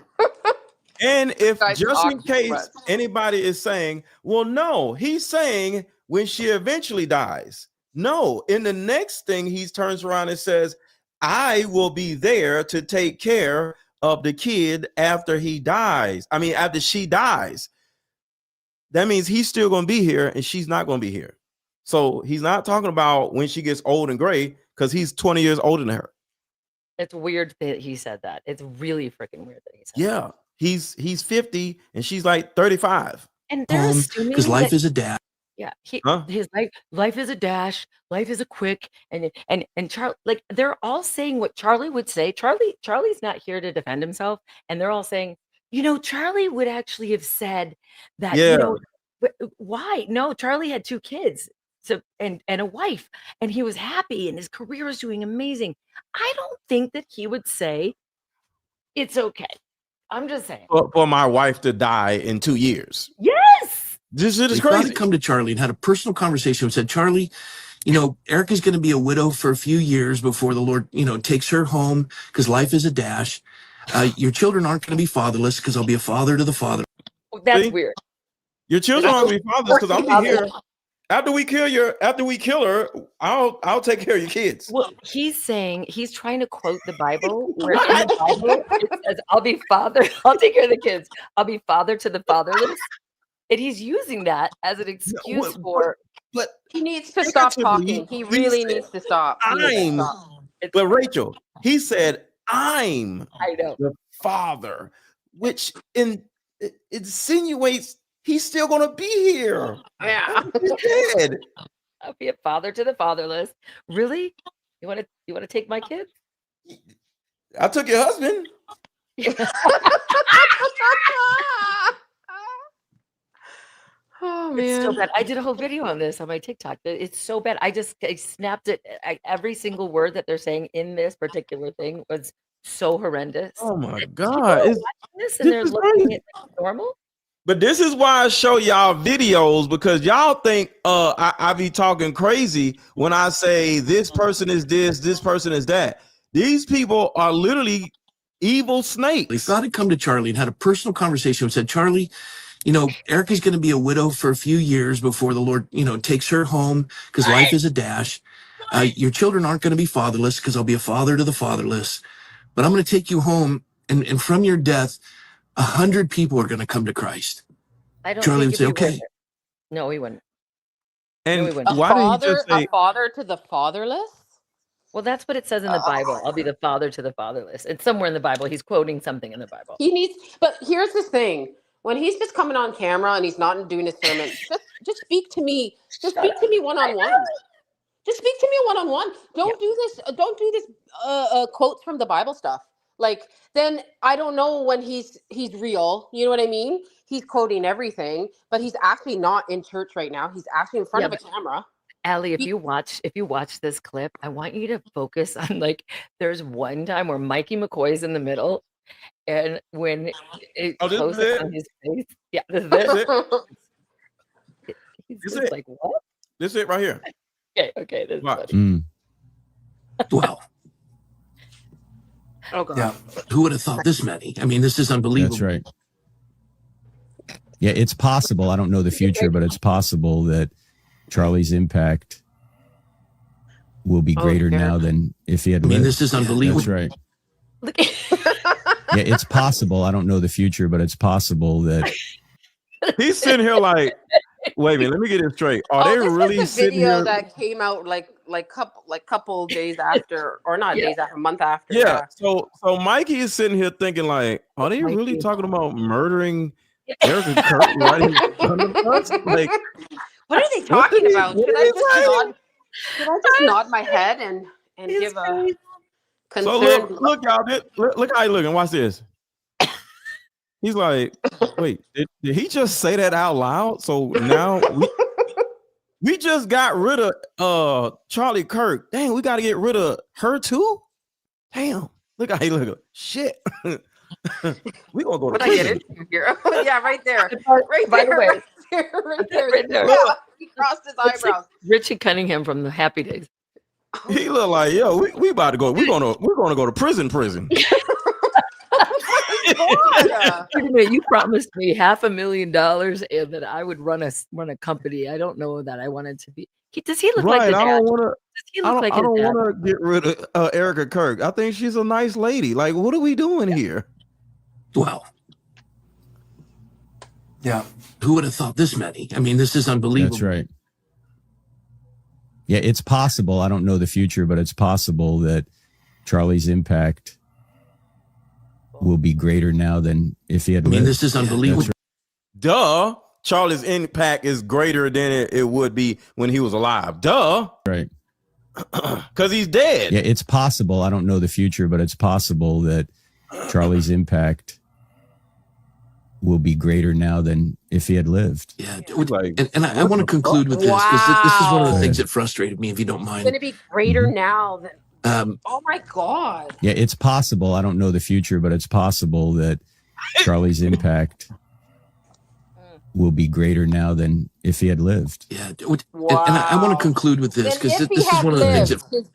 And if Guys, just in talk case much. anybody is saying, well, no, he's saying when she eventually dies. No, in the next thing, he turns around and says, I will be there to take care of the kid after he dies. I mean, after she dies. That means he's still going to be here and she's not going to be here. So he's not talking about when she gets old and gray, because he's 20 years older than her. It's weird that he said that. It's really freaking weird that he said Yeah, he's 50 and she's like 35. that. And they're assuming Because life that, is a dash. yeah, Huh? his life is a dash, life is a quick, and Charlie, like they're all saying what Charlie would say. Charlie's not here to defend himself, and they're all saying, Charlie would actually have said that, Yeah. why? No, Charlie had 2 kids. So and a wife, and he was happy and his career was doing amazing. I don't think that he would say it's okay. I'm just saying. For my wife to die in 2 years. Yes. This shit is If God crazy. had come to Charlie and had a personal conversation and said, Charlie, Erica's going to be a widow for a few years before the Lord, takes her home because life is a dash. Your children aren't going to be fatherless because I'll be a father to the father. That's See? weird. Your children aren't gonna be fathers because I'll be here. After we kill her, I'll take care of your kids. Well, he's trying to quote the Bible, where in the Bible it says, I'll be father, I'll take care of the kids. I'll be father to the fatherless. And he's using that as an excuse for. But he needs to stop talking. He really needs to stop. But Rachel, he said, I'm I know. the father, which insinuates he's still going to be here. Yeah. He's dead. I'll be a father to the fatherless. Really? You want to take my kids? I took your husband. Oh It's so man. bad. I did a whole video on this on my TikTok. It's so bad. I snapped it. Every single word that they're saying in this particular thing was so horrendous. Oh my People are God. watching this and this they're is looking crazy. at it like normal. But this is why I show y'all videos, because y'all think I be talking crazy when I say this person is this person is that. These people are literally evil snakes. If God had come to Charlie and had a personal conversation and said, Charlie, Erica's going to be a widow for a few years before the Lord, takes her home because life is a dash. Your children aren't going to be fatherless because I'll be a father to the fatherless. But I'm going to take you home, and from your death, 100 people are going to come to Christ. I don't Charlie think would if say, he okay. No, he wouldn't. And No, he wouldn't. why did he just say A father to the fatherless? Well, that's what it says in the Bible. I'll be the father to the fatherless. It's somewhere in the Bible. He's quoting something in the Bible. He needs, but here's the thing. When he's just coming on camera and he's not doing his sermon, just speak to me. Just speak to me one-on-one. Just speak to me one-on-one. Don't do this quotes from the Bible stuff. Like, then I don't know when he's real. You know what I mean? He's quoting everything, but he's actually not in church right now. He's actually in front of a camera. Allie, if you watch this clip, I want you to focus on, like, there's one time where Mikey McCoy's in the middle, and when it closes on his face, this is it. He's just like, what? This is it right here. Okay, this is funny. Well, oh god, yeah. Who would have thought this many? I mean, this is unbelievable. That's right. Yeah, it's possible. I don't know the future, but it's possible that Charlie's impact will be greater now than if he had lived. I mean, this is unbelievable. That's right. Yeah, it's possible. I don't know the future, but it's possible that he's sitting here like, wait a minute, let me get it straight. Are they really this is the sitting video here? that came out like couple days after, or not days after, a month after. Yeah. So Mikey is sitting here thinking like, are they really talking about murdering Erica Kirk right in front of us? Like, what are they talking about? Should I just nod my head and give a concern? so look, y'all. Look how he looking. Watch this. He's like, wait, did he just say that out loud? So now we just got rid of Charlie Kirk. Dang, we got to get rid of her too? Damn, look how he looking. Shit. We gonna go to prison. Yeah, right there. Right By the there. way, Right there. right there. Yeah, he crossed his Looks like eyebrows. Richie Cunningham from the Happy Days. He look like, yo, we about to go. We're gonna go to prison. Wait a minute, you promised me $500,000 and that I would run a company. I don't know that I wanted to be. Does he look like Right, the I dad? don't want to. Does he look like I his don't dad? want to get rid of Erica Kirk. I think she's a nice lady. Like, what are we doing here? Well, yeah. Who would have thought this many? I mean, this is unbelievable. That's right. Yeah, it's possible. I don't know the future, but it's possible that Charlie's impact will be greater now than if he had lived. this is unbelievable. Duh. Charlie's impact is greater than it would be when he was alive. Duh. Right. Because he's dead. Yeah, it's possible. I don't know the future, but it's possible that Charlie's impact will be greater now than if he had lived. Yeah. And I want to conclude with this because this is one of the things that frustrated me, if you don't It's mind. going to be greater now than. Oh my god. Yeah, it's possible. I don't know the future, but it's possible that Charlie's impact will be greater now than if he had lived. Yeah. And I want to conclude with this because this is one of the things that.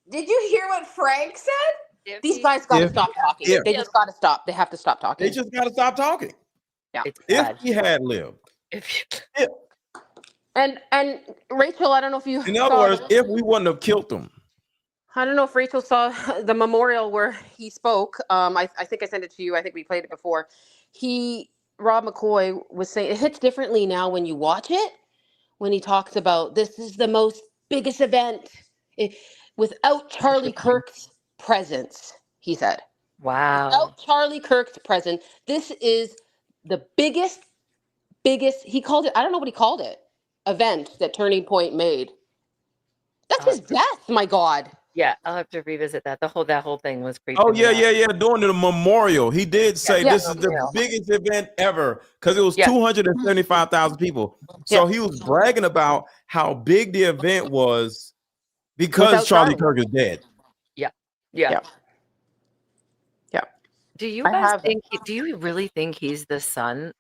Did you hear what Frank said? These guys got to stop talking. They just got to stop. They have to stop talking. They just got to stop talking. Yeah. If he had lived. And Rachel, I don't know if you. In other words, if we wouldn't have killed him. I don't know if Rachel saw the memorial where he spoke. I think I sent it to you. I think we played it before. Rob McCoy was saying it hits differently now when you watch it. When he talks about this is the most biggest event without Charlie Kirk's presence, he said. Wow. Without Charlie Kirk's presence, this is the biggest, he called it, I don't know what he called it, event that Turning Point made. That's his death, my God. Yeah, I'll have to revisit that. That whole thing was creepy. Oh, yeah. During the memorial, he did say this is the biggest event ever because it was 275,000 people. So he was bragging about how big the event was because Charlie Kirk is dead. Yeah. Do you guys think? Do you really think he's the son?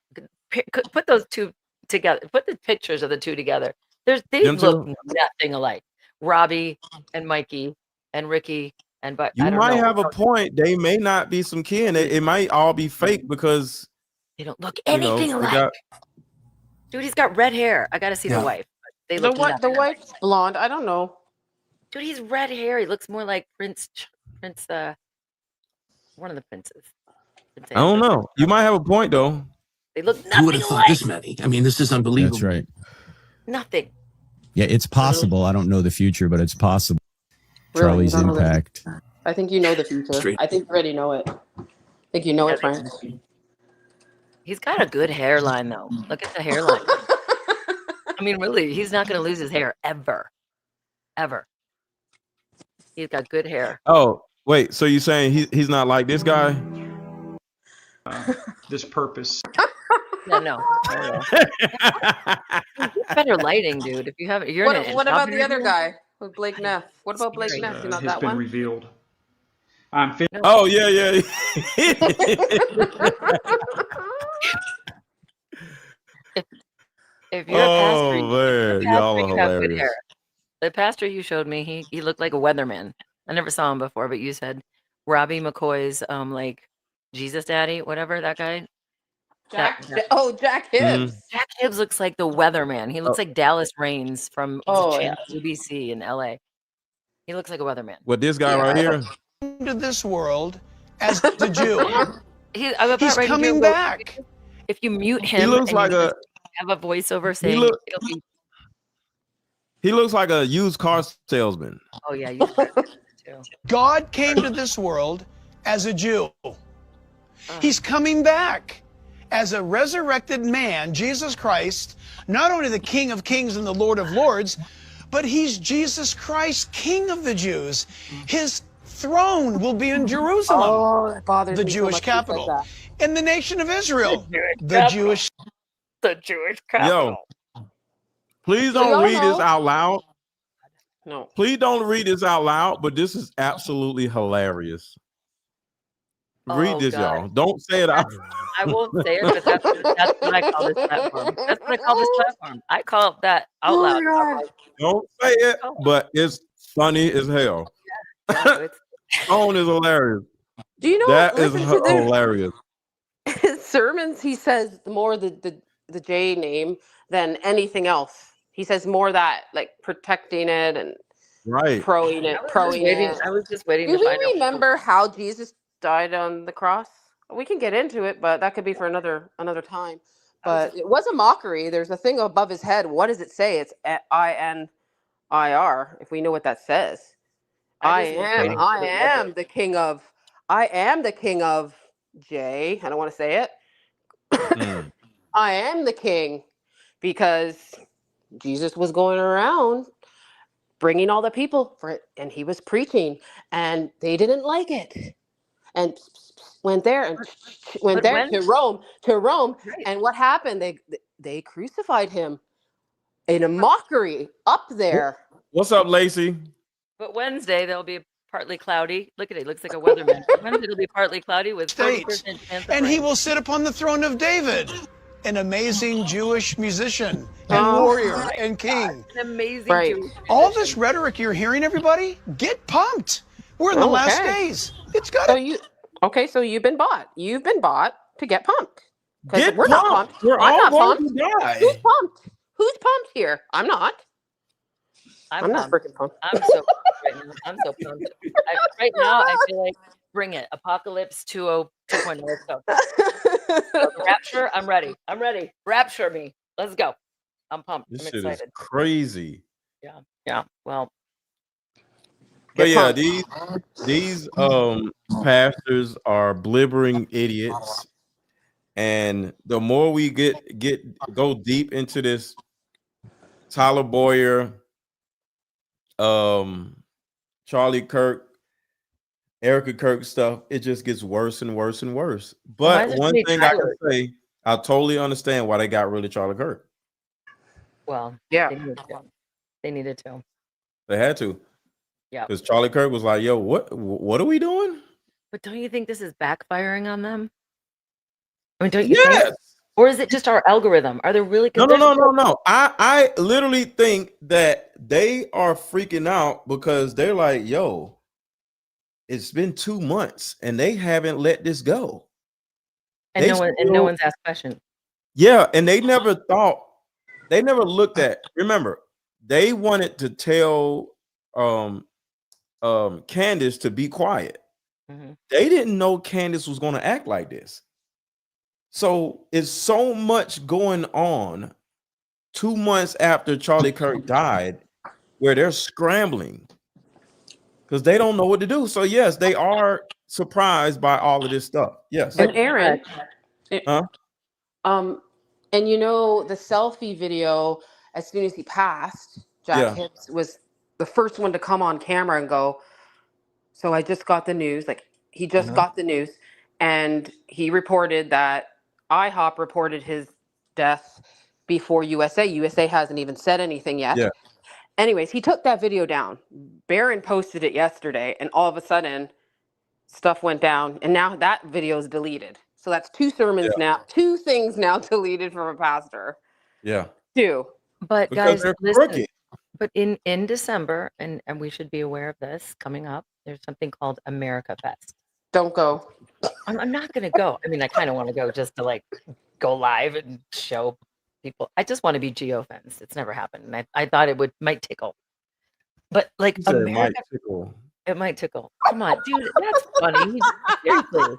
Put those two together. Put the pictures of the two together. They look nothing alike. Robbie and Mikey and Ricky but you might have a point. They may not be some kin. It might all be fake because they don't look anything alike. Dude, he's got red hair. I got to see the wife. They look the wife's blonde. I don't know. Dude, he's red hair. He looks more like Prince. One of the princes. I don't know. You might have a point though. They look nothing Who would have thought alike. this many? I mean, this is unbelievable. That's right. Nothing. Yeah, it's possible. I don't know the future, but it's possible. Charlie's You don't know the impact. future. I think you know the future. I think you already know it. I think you know it, Frank. He's got a good hairline, though. Look at the hairline. I mean, really, he's not going to lose his hair ever. Ever. He's got good hair. Oh, wait. So you're saying he's not like this guy? This purpose. Yeah, no. Better lighting, dude. If you have, you're in it. What about the other guy with Blake Neff? What about Blake Neff? You know Has that been one? revealed. I'm finished. Oh yeah. If you're a pastor, man, y'all are you have good hilarious. hair. The pastor you showed me, he looked like a weatherman. I never saw him before, but you said Robbie McCoy's like Jesus Daddy, whatever that guy. Jack Hibbs. Jack Hibbs looks like the weatherman. He looks like Dallas Raines from UBC in LA. He looks like a weatherman. What this guy right here? To this world as the Jew. He's coming back. If you mute him, He looks and like you a. just have a voiceover saying, He looks like a used car salesman. "Oh yeah, you too." God came to this world as a Jew. He's coming back as a resurrected man, Jesus Christ, not only the King of Kings and the Lord of Lords, but he's Jesus Christ, King of the Jews. His throne will be in Jerusalem, it bothers the me so Jewish much he said capital, that. in the nation of Israel, The Jewish. The Jewish capital. Yo, please So don't y'all read this know- out loud. No. Please don't read this out loud, but this is absolutely hilarious. Read Oh, this, God. y'all. Don't say it out. I won't say it, but that's what I call this platform. That's what I call this platform. I call that out Oh my loud. God. Don't say it, but it's funny as hell. Tone is hilarious. Do you know That is listen to their- hilarious. his sermons, he says more the J name than anything else. He says more that like protecting it and Right. proing it, proing it. I was just waiting Do to find we out. remember how Jesus died on the cross? We can get into it, but that could be for another time. But it was a mockery. There's a thing above his head. What does it say? It's INIR. If we know what that says, I am the king of. I am the king of J. I don't want to say it. I am the king because Jesus was going around bringing all the people for it, and he was preaching, and they didn't like it, and went there to Rome, and what happened? They crucified him in a mockery up there. What's up, Lacey? But Wednesday there'll be partly cloudy. Look at it; looks like a weatherman. Wednesday it'll be partly cloudy with 40% chance of And he rain. will sit upon the throne of David, an amazing Jewish musician and warrior and king. An amazing Right. Jewish All this rhetoric you're hearing, everybody, get pumped. We're in the last Okay. days. It's got So you've been bought. You've been bought to get pumped. 'Cause Get we're not pumped. pumped. We're I'm all not going pumped. to die. Who's pumped? Who's pumped here? I'm not. I'm not pumped. freaking pumped. I'm so pumped right now. I'm so pumped. Right now, I feel like bring it. Apocalypse 2.0. Let's go. Rapture. I'm ready. I'm ready. Rapture me. Let's go. I'm pumped. This I'm shit is excited. crazy. Yeah. Well, But Get yeah, pumped. these pastors are blibbering idiots. And the more we go deep into this Tyler Boyer, Charlie Kirk, Erica Kirk stuff, it just gets worse and worse and worse. Why But is it one so many thing I can Tylers? say, I totally understand why they got rid of Charlie Kirk. well, Yeah. They needed to. They had to. Yeah. Because Charlie Kirk was like, yo, what are we doing? But don't you think this is backfiring on them? I mean, don't you Yes. think? Or is it just our algorithm? Are they really? 'cause No. there's- I literally think that they are freaking out because they're like, yo, it's been 2 months and they haven't let this go. And They no still- one's asked questions. Yeah, and they never looked at, remember, they wanted to tell Candace to be quiet. Mhm. They didn't know Candace was going to act like this. So it's so much going on 2 months after Charlie Kirk died where they're scrambling because they don't know what to do. So yes, they are surprised by all of this stuff. Yes. And Aaron, Huh? and you know the selfie video. As soon as he passed, Jack Hibbs was the first one to come on camera and go, "So I just got the news." Like he just got the news, and he reported that IHOP reported his death before USA. USA hasn't even said anything yet. Yeah. Anyways, he took that video down. Barron posted it yesterday, and all of a sudden, stuff went down, and now that video is deleted. So that's 2 sermons now, 2 things now deleted from a pastor. Yeah. 2. But Because guys, they're listen. crooked. But in December, and we should be aware of this coming up. There's something called America Fest. Don't go. I'm not gonna go. I mean, I kind of want to go just to like go live and show people. I just want to be geofenced. It's never happened, and I thought it might tickle. But like You said it might America, tickle. it might tickle. Come on, dude, that's funny. Seriously.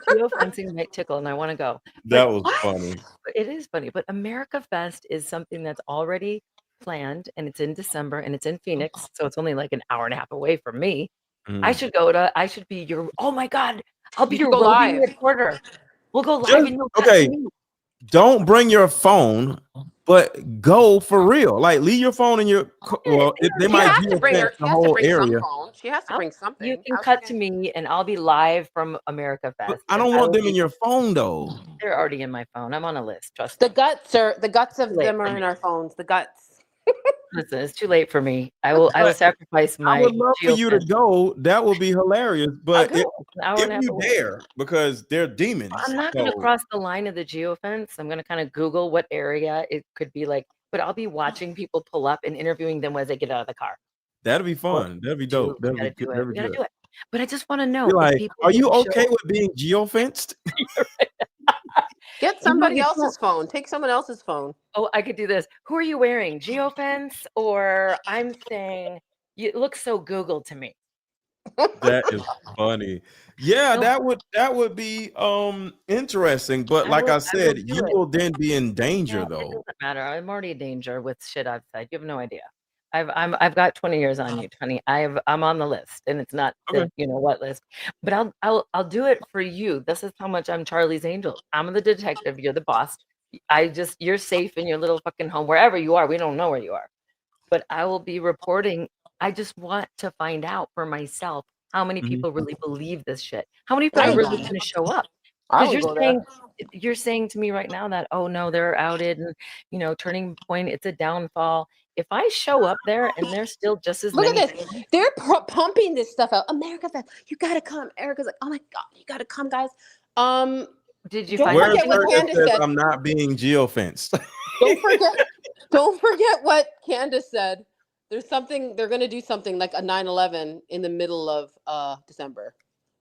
Geofencing might tickle, and I want to go. That But was funny. it is funny. But America Fest is something that's already planned, and it's in December, and it's in Phoenix, so it's only like an hour and a half away from me. I should be your. Oh my God, I'll be You your should go roving live. reporter. We'll go live, Just- and you'll okay. catch me. Don't bring your phone, but go for real. Like leave your phone in your. Well, they She might has to bring geofence her. the She has to whole bring area. some phone. She has to bring something. You can cut to me, and I'll be live from America Fest. I and don't want will them in be- your phone though. They're already in my phone. I'm on a list. Trust The me. guts of Too late them for are me. in our phones. The guts. Listen, it's too late for me. I will sacrifice my. I would love for you to geofence. go. That would be hilarious. But I'll go. An hour and a if half you away. dare, because they're demons. I'm not going to so- cross the line of the geofence. I'm going to kind of Google what area it could be like, but I'll be watching people pull up and interviewing them as they get out of the car. That'd be fun. That'd be dope. We That'd gotta be do good. it. That'd We be gotta good. do it. But I just want to know. Be if like, people are you would show okay up- with being geofenced? Get somebody you else's don't- phone. Take someone else's phone. Oh, I could do this. Who are you wearing? Geofence, or I'm saying you look so Google to me. That is funny. Yeah, No. that would be interesting. But I like will- I I will said, do you it. will then be in danger Yeah, it though. doesn't matter. I'm already in danger with shit outside. You have no idea. I've got 20 years on you, honey. I'm on the list, and it's not the you know what list. But I'll do it for you. This is how much I'm Charlie's Angel. I'm the detective. You're the boss. You're safe in your little fucking home, wherever you are. We don't know where you are, but I will be reporting. I just want to find out for myself how many Mhm. people really believe this shit. How many people are really going to show up? I Because would go there. you're saying to me right now that, oh no, they're outed, and Turning Point, it's a downfall. If I show up there and there's still just as Look many at this. They're pumping this stuff out. America Fest. You gotta come. Erica's like, oh my God, you gotta come, guys. Did you Don't find Where forget what Erica Candace says said. I'm not being geofenced. Don't forget what Candace said. There's something they're gonna do something like a 9/11 in the middle of December.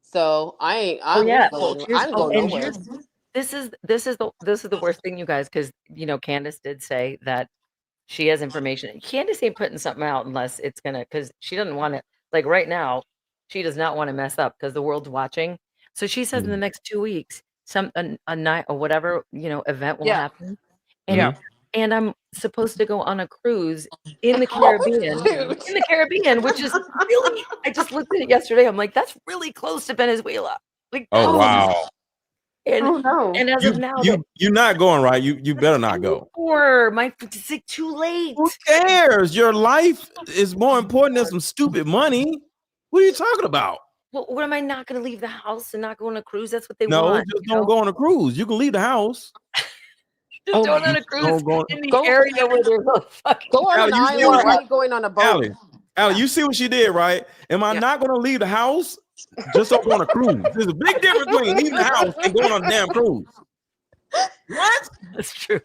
So I'm here's- going and nowhere. this is the worst thing, you guys, because Candace did say that she has information. Candace ain't putting something out unless it's because she doesn't want to, like right now, she does not want to mess up because the world's watching. So she says in the next 2 weeks, a night or whatever, event will happen. And and I'm supposed to go on a cruise in the Caribbean, which is really, I just looked at it yesterday. I'm like, that's really close to Venezuela. Like, Oh wow. And, no. and as of now, You're not going, right? You better not go. it's like too late. Who cares? Your life is more important than some stupid money. What are you talking about? Well, what am I not going to leave the house and not go on a cruise? That's what they No, want. just don't go on a cruise. You can leave the house. Just going on a cruise Don't in the area where there's a fucking. Go on Allie, an you see island. what Why are you going on a boat? Allie, you see what she did, right? Am I not going to leave the house? Just don't go on a cruise. There's a big difference between leaving the house and going on a damn cruise. What? That's true.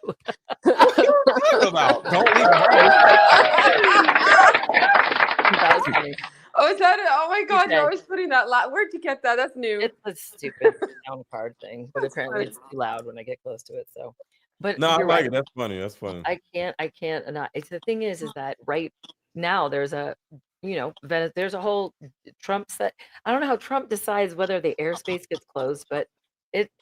What are you talking about? Don't leave the That was funny. Oh, is that it? Oh my God, you're Okay. always putting that. Where'd you get that? That's new. It's a stupid sound card thing, but apparently it's too loud when I get close to it. So, but No, I you're like right. it. That's funny. That's funny. I can't not. It's the thing is that right now there's a, there's a whole Trump set. I don't know how Trump decides whether the airspace gets closed, but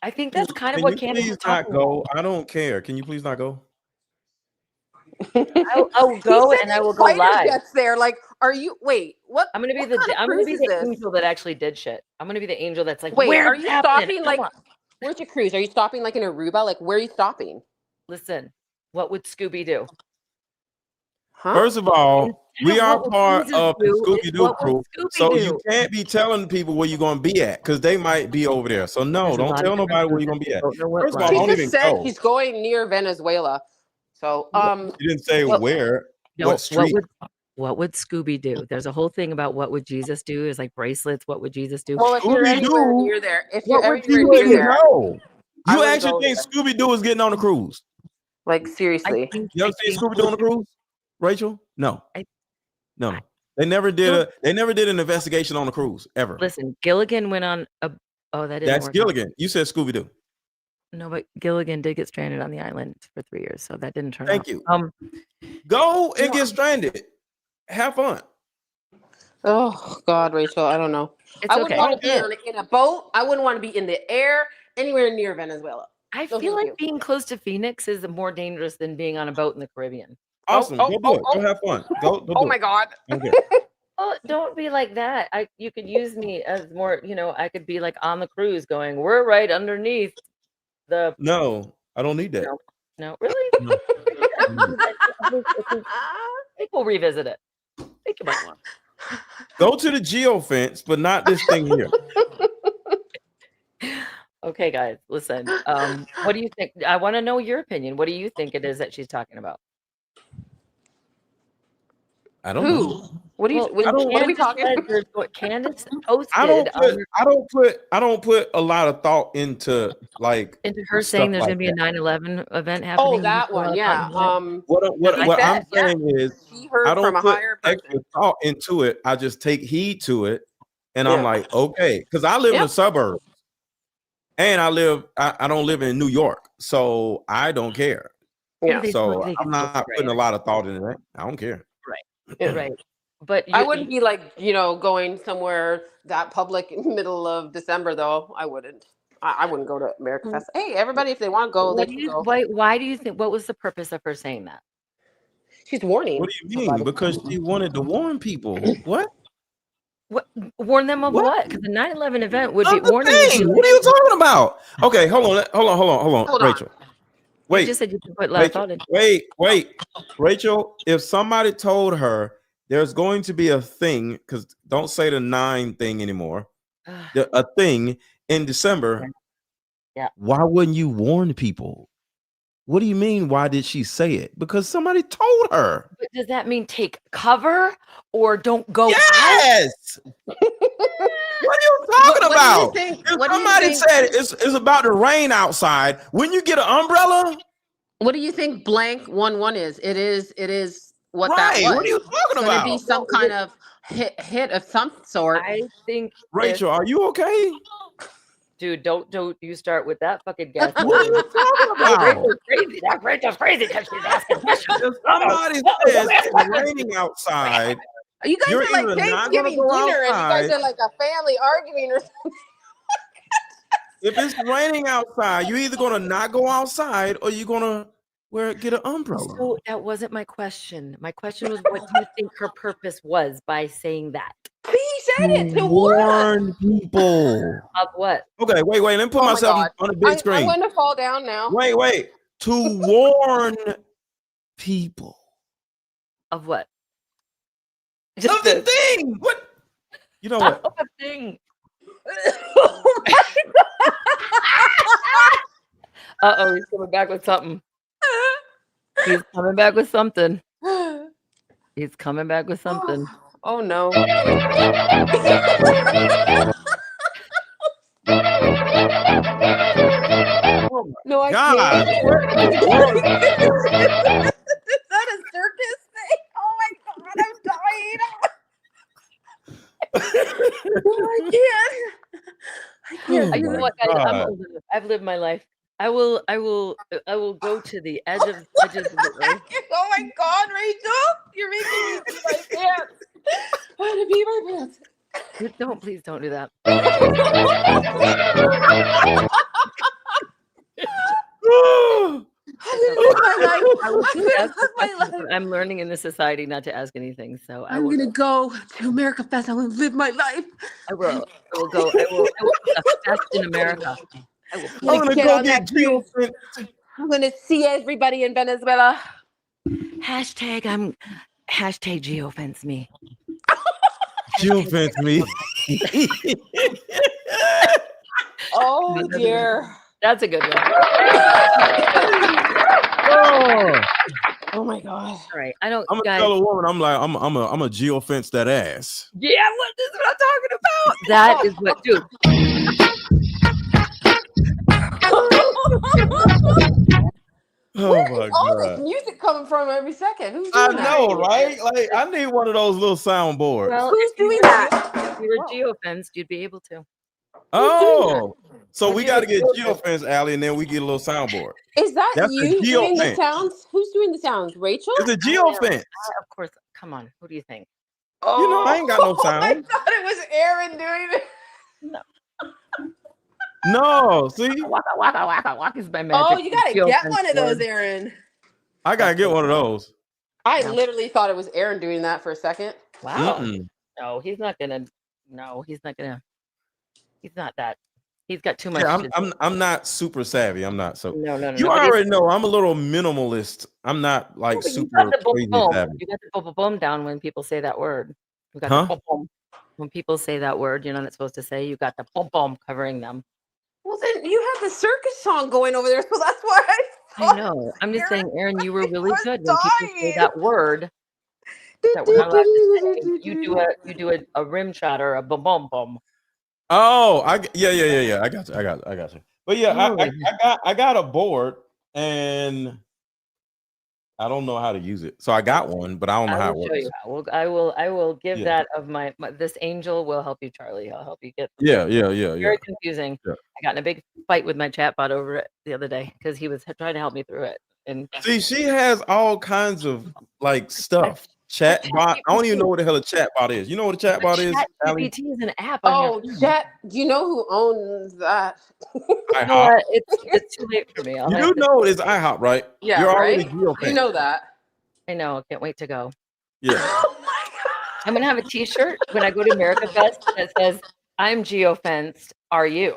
I think that's kind of Can what you Candace please was not talking go? about. I don't care. Can you please not go? I'll go and I will go Fighter live. jets there. Like, are you? Wait, what? I'm gonna be what the kind of I'm gonna cruise be is the this? angel that actually did shit. I'm gonna be the angel that's like, Wait, where are you stopping? Like, where's your cruise? Are you stopping like in Aruba? Like, where are you stopping? Listen, what would Scooby do? Huh? First of all, we are what would part Jesus of the do is Scooby Doo what would crew, Scooby so do? you can't be telling people where you're going to be at because they might be over there. So no, There's a don't lot of tell different nobody where you're cruises. going to be at. Don't know what First of all, He don't just even said go. he's going near Venezuela. So, You didn't say Well, where, No, what street. what would Scooby do? There's a whole thing about what would Jesus do. There's like bracelets. What would Jesus do? well, if you're anywhere Scooby-Doo? near there, if you're What would anywhere you near wouldn't there, know? I You wouldn't actually go think there. Scooby Doo is getting on a cruise? Like, seriously. You ever seen Scooby Doo on a cruise, Rachel? No, no. They never did an investigation on a cruise ever. Listen, Gilligan went on a. Oh, that didn't That's work. Gilligan. You said Scooby Doo. No, but Gilligan did get stranded on the island for 3 years, so that didn't turn out. Thank you. Um, Go and get stranded. Have fun. Oh God, Rachel, I don't know. It's I wouldn't okay. want to be in a boat. I wouldn't want to be in the air anywhere near Venezuela. I No, feel thank like you. being close to Phoenix is more dangerous than being on a boat in the Caribbean. Awesome. Go do it. Go have fun. Go do Oh it. my God. Okay. Oh, don't be like that. You could use me as more, I could be like on the cruise going, we're right underneath the. No, I don't need that. No, really? I think we'll revisit it. I think you might want. Go to the geofence, but not this thing here. Okay, guys, listen. What do you think? I want to know your opinion. What do you think it is that she's talking about? I don't know. What are you? What are we talking? What Candace posted? I don't put a lot of thought into like into her stuff saying there's like going to be a that. 9/11 event happening. Oh, that one, yeah. What I'm saying is She heard I don't from a put higher person. extra thought into it. I just take heed to it, and I'm Yeah. like, okay, because I live in Yeah. the suburbs, and I don't live in New York, so I don't care. Yeah. So I'm not putting a lot of thought into that. I don't care. Yeah. Right. But I wouldn't be like, going somewhere that public in the middle of December, though. I wouldn't. I wouldn't go to America Fest. Hey, everybody, if they want to go, they can go. Why do you think? What was the purpose of her saying that? She's warning. What do you mean? Because she wanted to warn people. What? What warn them of what? Because the 9/11 event would be warning. Hey, what are you talking about? Okay, hold on, Hold on. Rachel. Wait. You just said you could put a lot of thought into Wait. Rachel, if somebody told her there's going to be a thing, because don't say the 9 thing anymore, a thing in December, yeah. Why wouldn't you warn people? What do you mean? Why did she say it? Because somebody told her. But does that mean take cover or don't go? Yes. What are you talking about? If somebody said it's about to rain outside, when you get an umbrella, What do you think blank 11 is? It is what Right, that was. what are you talking Gonna be about? some kind of hit of some sort. I think Rachel, are you okay? Dude, don't you start with that fucking gas. What are you talking about? Rachel's crazy. That Rachel's crazy because she's asking questions. If somebody says it's raining outside, You guys you're are like either not Thanksgiving gonna go dinner, and you guys outside. are like a family arguing or something. If it's raining outside, you're either gonna not go outside or you're gonna get an umbrella. So that wasn't my question. My question was, what do you think her purpose was by saying that? He said it to warn people. Of what? Okay, wait. Let me put Oh my myself God. on the big I'm screen. going to fall down now. Wait. To warn people Of what? of the thing. What? You know what? Of the thing. Uh-oh, he's coming back with something. He's coming back with something. He's coming back with something. Oh no. No, I God. can't. Is that a circus thing? Oh my God, I'm dying. No, I can't. I can't. You know my what, guys? I'm God. old enough. I've lived my life. I will go to the edges of the earth. Oh my God, Rachel, you're making me pee my pants. I want to pee my pants. Please don't do that. I'm I will ask the questions, but I'm learning in this society not to ask anything. So I'm gonna go to America Fest. I'm gonna live my life. I will go. I will put a fest in America. I will. I'm gonna go get geofence. I'm gonna see everybody in Venezuela. Hashtag geofence me. Geofence me. Oh dear. That's a good one. Oh my god. All right. I don't. I'm gonna tell a woman. I'm like, I'm a geofence that ass. Yeah, this is what I'm talking about. That is what, dude. Oh my All this god. music coming from every second. Who's I doing know, that? right? Like, I need one of those little soundboards. Well, Who's doing that? if you were geofenced, you'd be able to. Oh, so we got to get geofence, Allie, and then we get a little soundboard. Is that That's you a doing the geofence. sounds? Who's doing the sounds? Rachel? It's a geofence. Of course. Come on. Who do you think? You know, I ain't got no I sound. thought it was Aaron doing it. No, see, Waka waka waka waka is my magic. Oh, you gotta get geofence one of those, word. Aaron. I gotta get one of those. I literally thought it was Aaron doing that for a second. Wow. Mm-mm. No, he's not gonna. No, he's not gonna. He's not that. He's got too much. Yeah, to I'm not super savvy. I'm not so. No. You already know I'm a little minimalist. I'm not like No, but you super got the boom crazy boom. savvy. You got the boom boom boom down when people say that word. You got Huh? the boom boom. When people say that word, you're not supposed to say. You got the boom boom covering them. Well, then you have the circus song going over there, so that's why I know. I'm just saying, Aaron, you were really good when people say dying. that word that we're not allowed to say. You do a rim shot or a boom boom boom. Oh, yeah. I got you. But yeah, Oh. I got a board and I don't know how to use it. So I got one, but I don't know I how it will show works. you how. I will give Yeah. that of my this angel will help you, Charlie. I'll help you get. Yeah. Very confusing. Yeah. I got in a big fight with my chatbot over it the other day because he was trying to help me through it. And See, she has all kinds of like stuff. Chatbot. I don't even know what the hell a chatbot is. You know what a chatbot is, Allie? ChatGPT is an app. I Oh, have. Chat. Do you know who owns that? You know IHOP. what? It's too late for me. I'll You have do to- know it's IHOP, right? Yeah, You're already right? geofenced. You know that. I know. I can't wait to go. Yeah. I'm gonna have a T-shirt when I go to America Fest that says, "I'm geofenced. Are you?"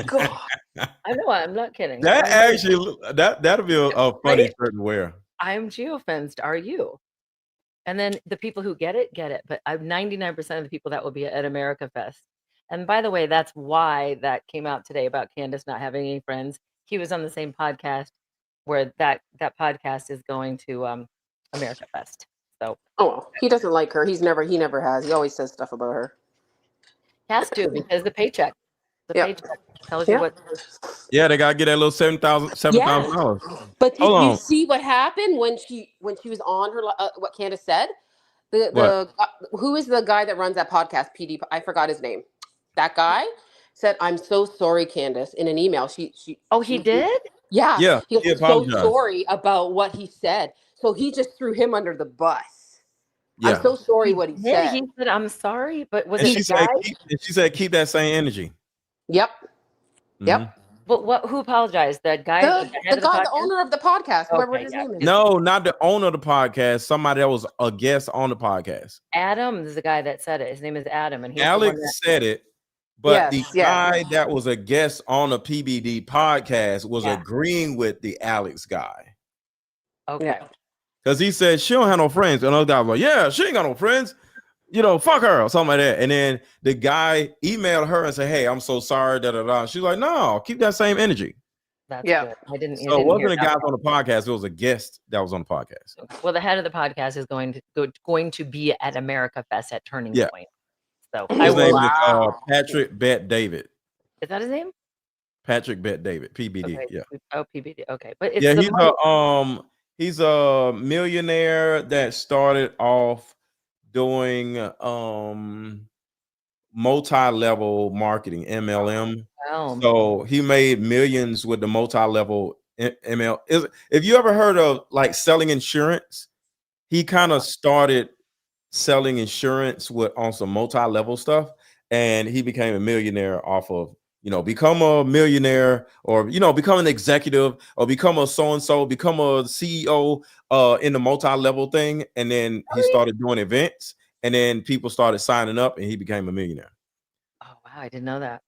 God. I know. I'm not kidding. That I'm- actually that'll be a funny shirt to wear. I'm geofenced. Are you? And then the people who get it. But I'm 99% of the people that will be at America Fest. And by the way, that's why that came out today about Candace not having any friends. He was on the same podcast where that podcast is going to America Fest. So Oh, well, he doesn't like her. He never has. He always says stuff about her. he has to because the paycheck paycheck tells you Yeah. what. Yeah, they gotta get that little $7,000. But did Hold you on. see what happened when she was on her? What Candace said? Who is the guy that runs that podcast? PD. I forgot his name. That guy said, "I'm so sorry, Candace." In an email, she. Oh, he did? Yeah. Yeah, He was he so apologized. sorry about what he said, so he just threw him under the bus. Yeah. I'm so sorry what he Yeah, said. he said, "I'm sorry," but was And it she the said, guy? keep that same energy. Yep. Mhm. But who apologized? That guy, The head of guy, the podcast? owner of the podcast, whoever Okay, his yeah. name is. No, not the owner of the podcast. Somebody that was a guest on the podcast. Adam is the guy that said it. His name is Adam, and he's the Alex one that, said it, but the Yes, yes. guy that was a guest on the PBD podcast was Yeah. agreeing with the Alex guy. okay. Because he said she don't have no friends. And other guy was like, yeah, she ain't got no friends. You know, fuck her or something like that. And then the guy emailed her and said, hey, I'm so sorry. She's like, no, keep that same energy. That's Yeah. good. I didn't. So it hear wasn't a that guy part. on the podcast. It was a guest that was on the podcast. Well, the head of the podcast is going to be at America Fest at Turning Yeah. Point. So His I name will. is Patrick Bet David. Is that his name? Patrick Bet David, PBD. Okay. Yeah. Oh, PBD. Okay, but it's Yeah, the he's a millionaire that started off doing multi-level marketing, MLM. Wow. So he made millions with the multi-level ML. If you ever heard of like selling insurance, he kind of started selling insurance on some multi-level stuff, and he became a millionaire off of become a millionaire, or become an executive, or become a so-and-so, become a CEO in the multi-level thing. And then he started doing events, and then people started signing up, and he became a millionaire. Oh wow, I didn't know that.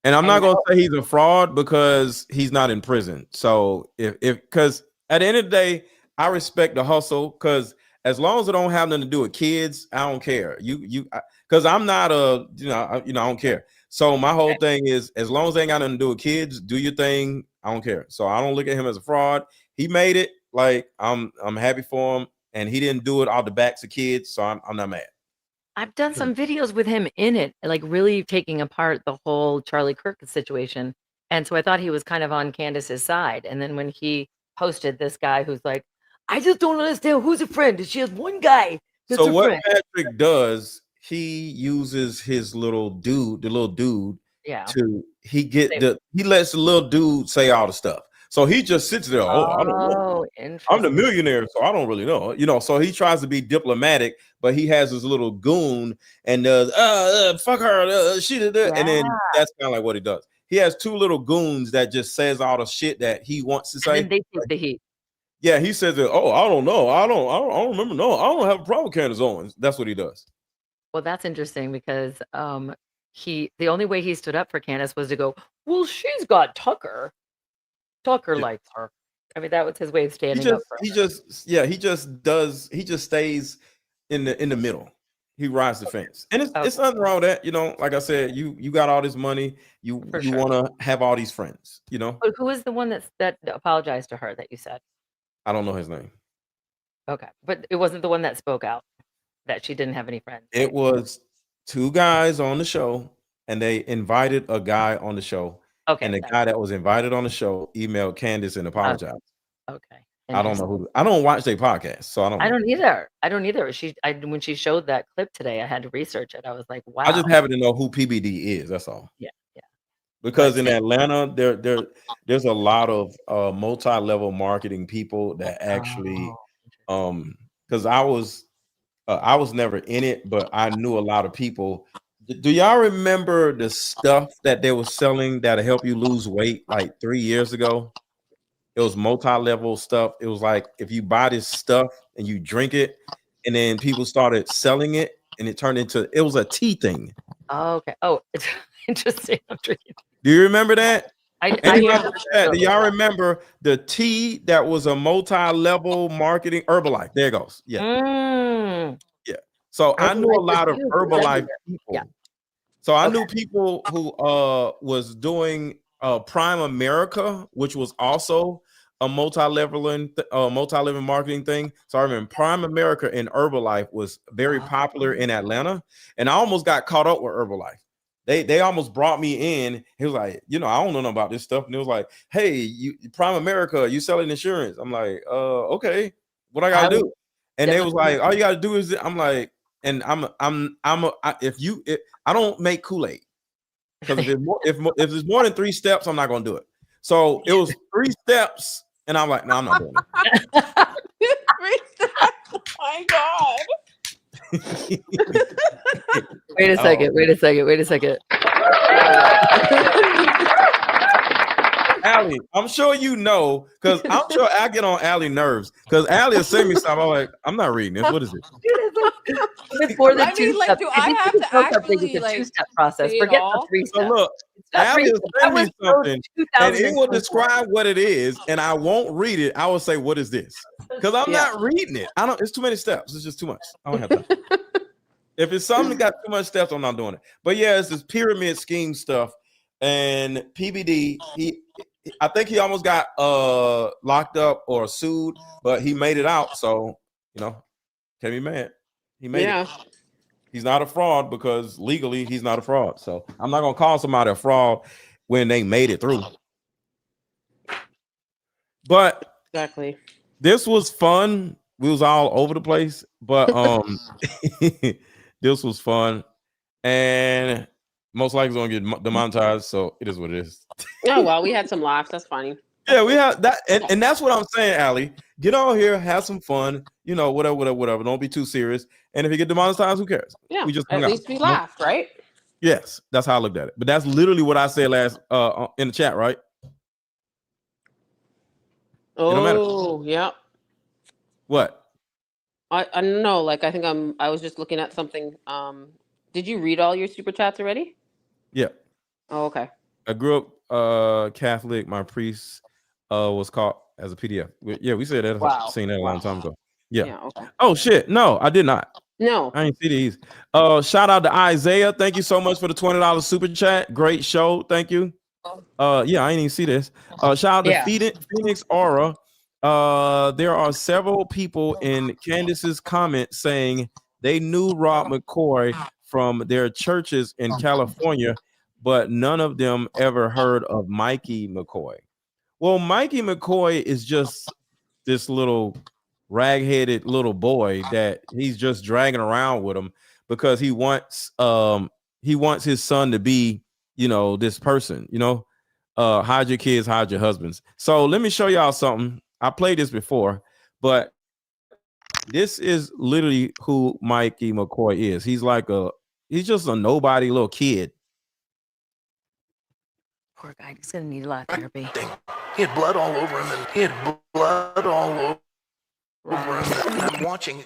And I'm not gonna say he's a fraud because he's not in prison. So because at the end of the day, I respect the hustle, because as long as it don't have nothing to do with kids, I don't care. Because I'm not I don't care. So my whole thing is, as long as they ain't got nothing to do with kids, do your thing. I don't care. So I don't look at him as a fraud. He made it. Like I'm happy for him, and he didn't do it off the backs of kids. So I'm not mad. I've done some videos with him in it, like really taking apart the whole Charlie Kirk situation. And so I thought he was kind of on Candace's side. And then when he posted this guy who's like, I just don't understand who's a friend. She has one guy. That's So her what friend. Patrick does, he uses his little dude, Yeah. he lets the little dude say all the stuff. So he just sits there. I don't know. I'm the millionaire, so I don't really know. So he tries to be diplomatic, but he has his little goon and does fuck her, she did that. And then that's kind of like what he does. He has two little goons that just says all the shit that he wants to say. And then they take the heat. Yeah, he says that, I don't know. I don't remember. No, I don't have a problem with Candace Owens. That's what he does. Well, that's interesting because the only way he stood up for Candace was to go, well, she's got Tucker. Tucker likes her. I mean, that was his way of standing up for her. He just stays in the middle. He rides the fence. And it's nothing wrong with that. Like I said, you got all this money. You want to have all these friends, But who is the one that apologized to her that you said? I don't know his name. Okay. But it wasn't the one that spoke out that she didn't have any friends. It was two guys on the show, and they invited a guy on the show. Okay. And the guy that was invited on the show emailed Candace and apologized. Okay. I don't know who. I don't watch their podcast, so I don't know. I don't either. When she showed that clip today, I had to research it. I was like, wow. I just happen to know who PBD is. That's all. Yeah. Because in Atlanta, there's a lot of multi-level marketing people that actually, because I was never in it, but I knew a lot of people. Do y'all remember the stuff that they were selling that'll help you lose weight like 3 years ago? It was multi-level stuff. It was like if you buy this stuff and you drink it, and then people started selling it, and it was a tea thing. Oh, okay. Oh, it's interesting. I'm drinking. Do you remember that? Do y'all I remember the tea that was a multi-level marketing Herbalife? There it goes. Yeah. Yeah. So I knew a lot of Herbalife people. Yeah. So I knew people who was doing Prime America, which was also a multi-level marketing thing. So I remember Prime America and Herbalife was very popular in Atlanta, and I almost got caught up with Herbalife. They almost brought me in. He was like, I don't know about this stuff. And it was like, hey, you Prime America, you selling insurance? I'm like, okay, what I gotta do? And they was like, all you gotta do is, I'm like, and I don't make Kool-Aid, because if there's more than 3 steps, I'm not gonna do it. So it was 3 steps, and I'm like, no, I'm not doing it. 3 steps. Oh my God. Wait a second. Allie, I'm sure because I'm sure I get on Allie nerves, because Allie will send me stuff. I'm like, I'm not reading this. What is it? It's more than 2 steps. do I have to actually it's a 2-step process? say it Forget all? the 3 steps. So look, Allie will send me something, and it will describe what it is, and I won't read it. I will say, what is this? Because I'm not reading it. It's too many steps. It's just too much. I don't have time. If it's something that got too much steps, I'm not doing it. But yeah, it's this pyramid scheme stuff. And PBD, I think he almost got locked up or sued, but he made it out. So, can't be mad. He made it. He's not a fraud, because legally he's not a fraud. So I'm not gonna call somebody a fraud when they made it through. But Exactly. this was fun. We was all over the place, but this was fun, and most likely gonna get demonetized. So it is what it is. Oh well, we had some laughs. That's funny. Yeah, we have that, and that's what I'm saying, Allie. Get on here, have some fun, whatever. Don't be too serious. And if you get demonetized, who cares? Yeah, we just at least we laughed, right? Yes, that's how I looked at it. But that's literally what I said last in the chat, right? Oh, yeah. What? I don't know. Like I think I was just looking at something. Did you read all your super chats already? Yeah. Oh, okay. I grew up Catholic. My priest was caught as a PDF. We said that. Wow. Seen that a long time ago. Yeah. Yeah, okay. Oh shit. No, I did not. No. I ain't see these. Shout out to Isaiah. Thank you so much for the $20 super chat. Great show. Thank you. I ain't even see this. Shout out to Phoenix Aura. There are several people in Candace's comments saying they knew Rob McCoy from their churches in California, but none of them ever heard of Mikey McCoy. Well, Mikey McCoy is just this little rag-headed little boy that he's just dragging around with him because he wants his son to be, this person, hide your kids, hide your husbands. So let me show y'all something. I played this before, but this is literally who Mikey McCoy is. He's just a nobody little kid. Poor guy, he's gonna need a lot of therapy. He had blood all over him, and he had blood all over him. And I'm watching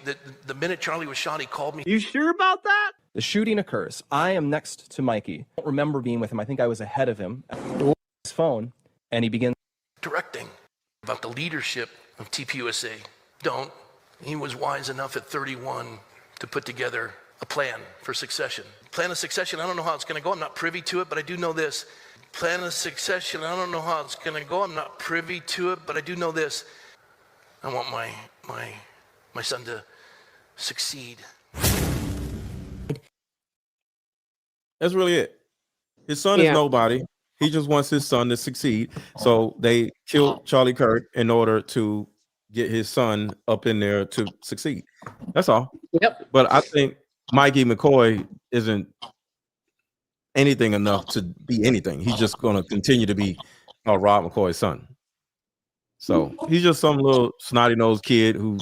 the minute Charlie was shot, he called me. You sure about that? The shooting occurs. I am next to Mikey. I don't remember being with him. I think I was ahead of him. His phone, and he begins directing about the leadership of TPUSA. He was wise enough at 31 to put together a plan for succession. Plan of succession, I don't know how it's going to go. I'm not privy to it, but I do know this. Plan of succession, I don't know how it's going to go. I'm not privy to it, but I do know this. I want my son to succeed. That's really it. His son is nobody. He just wants his son to succeed. So they killed Charlie Kirk in order to get his son up in there to succeed. That's all. Yep. But I think Mikey McCoy isn't anything enough to be anything. He's just going to continue to be Rob McCoy's son. So he's just some little snotty-nosed kid who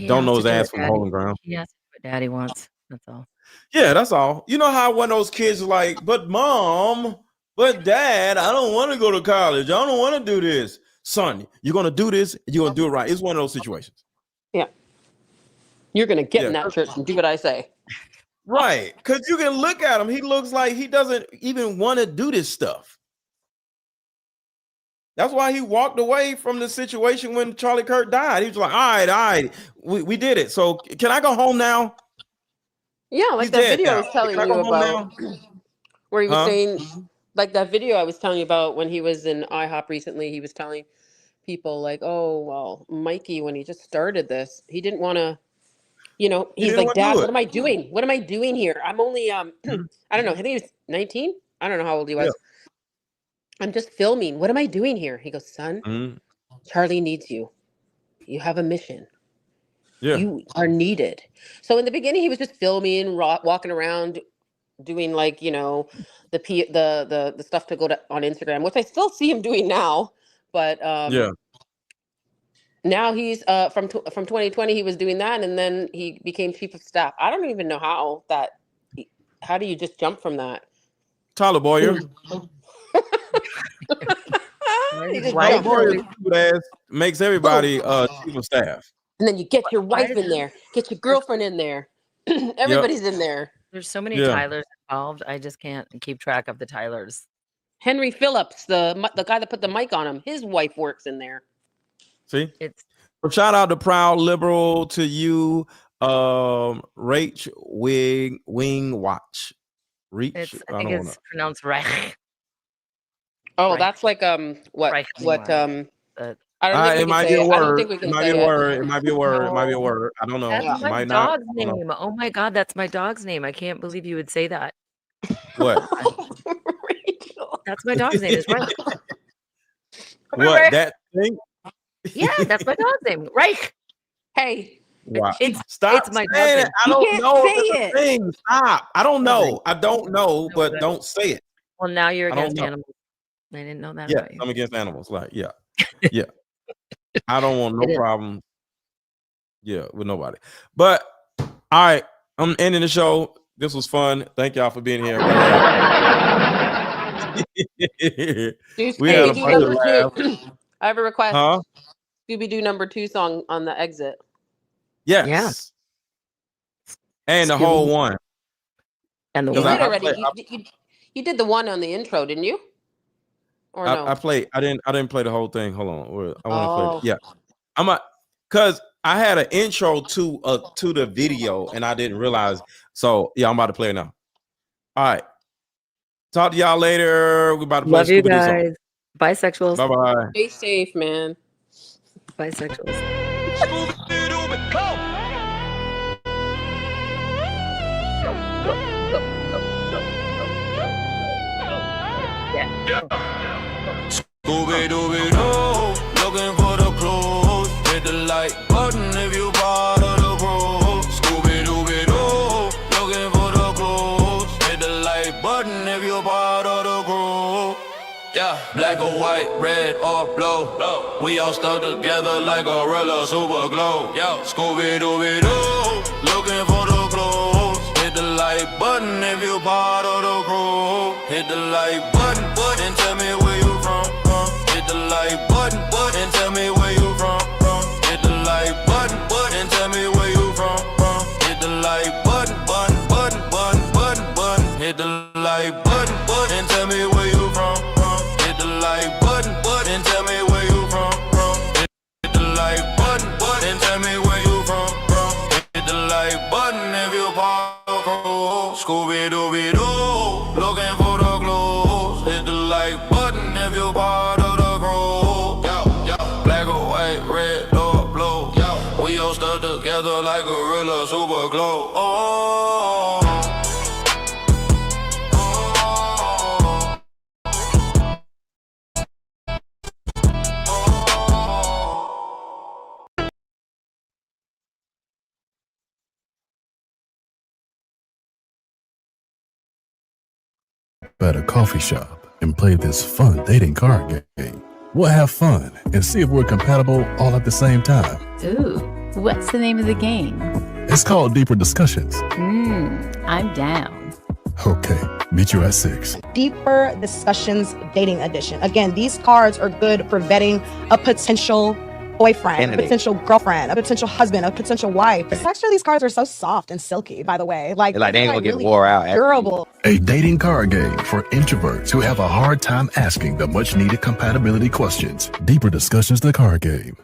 don't know his ass from hole in the ground. He has what daddy wants. That's all. Yeah, that's all. You know how one of those kids are like, but mom, but dad, I don't want to go to college. I don't want to do this. Son, you're going to do this. You're going to do it right. It's one of those situations. Yeah. You're going to get in that church and do what I say. Right. Because you can look at him. He looks like he doesn't even want to do this stuff. That's why he walked away from the situation when Charlie Kirk died. He was like, all right, we did it. So can I go home now? Yeah, like He's that dead video now. I was telling Can I you go home about, now? where he was Huh? saying, like that video I was telling you about when he was in IHOP recently. He was telling people like, oh, well, Mikey, when he just started this, he didn't want to, he's didn't like, wanna Dad, do what it. am I doing? What am I doing here? I'm only, I don't know. I think he was 19. I don't know how old he was. Yeah. I'm just filming. What am I doing here? He goes, son, Charlie needs you. You have a mission. Yeah. You are needed. So in the beginning, he was just filming, walking around, doing like the stuff to go on Instagram, which I still see him doing now. But now he's from 2020, he was doing that, and then he became chief of staff. I don't even know how do you just jump from that? Tyler Boyer. Tyler Boyer makes everybody chief of staff. And then you get your wife in there, get your girlfriend in there. Everybody's in there. There's so many Tylers involved. I just can't keep track of the Tylers. Henry Phillips, the guy that put the mic on him, his wife works in there. See? It's shout out to Proud Liberal, to you, Rach Wing Watch. Reach. I think it's pronounced Reich. Oh, that's like what I don't think it might be a I don't word. think we can It might say be a it. word. It might be a word. It might be a word. I don't know. That's It my might not. dog's name. Oh my God, that's my dog's name. I can't believe you would say that. What? That's my dog's name. Is Reich. What? That thing? Yeah, that's my dog's name. Reich. Hey. Wow. Stop it's my saying dog's it. I don't know. It's a thing. Stop. I don't know. I don't know, but don't say it. Well, now you're I don't against know. animals. I didn't know that Yeah, about you. I'm against animals. Like, yeah. Yeah. I don't want no problem. Yeah, with nobody. But all right, I'm ending the show. This was fun. Thank y'all for being here. We had a bunch of laughs. I have a request. Huh? Scooby-Doo #2 song on the exit. Yes. Yeah. And the whole one. And the You one. did already. You did the one on the intro, didn't you? Or no? I played. I didn't play the whole thing. Hold on. I want to play. Oh. Yeah. Cause I had an intro to the video and I didn't realize. So yeah, I'm about to play it now. All right. Talk to y'all later. We're about to play Love you Scooby-Doo song. guys. Bisexuals. Bye bye. Stay safe, man. Bisexuals. Scooby-Dooby-Doo, looking for the clues. Hit the like button if you part of the crew. Scooby-Dooby-Doo, looking for the clues. Hit the like button if you part of the crew. Yeah, black or white, red or blue. We all stuck together like Gorilla Super Glue. Yo, Scooby-Dooby-Doo, looking for the clues. Hit the like button if you part of the crew. Hit the like button, and tell me where you from. Hit the like button, and tell me where you from. Hit the like button, and tell me where you from. Hit the like button, hit the like button, and tell me where you from. Hit the like button, and tell me where you from. Hit the like button, and tell me where you from. Hit the like button if you part of the crew. Scooby-Dooby-Doo, looking for the clues. Hit the like button if you part of the crew. Black or white, red or blue. We all stuck together like Gorilla Super Glue. Oh. At a coffee shop and play this fun dating card game. We'll have fun and see if we're compatible all at the same time. Ooh, what's the name of the game? It's called Deeper Discussions. I'm down. Okay, meet you at 6. Deeper Discussions Dating Edition. Again, these cards are good for vetting a potential boyfriend, Candidate. a potential girlfriend, a potential husband, a potential wife. The texture of these cards are so soft and silky, by the way. Like, They ain't they're gonna get really wore out. durable. A dating card game for introverts who have a hard time asking the much needed compatibility questions. Deeper Discussions, the card game.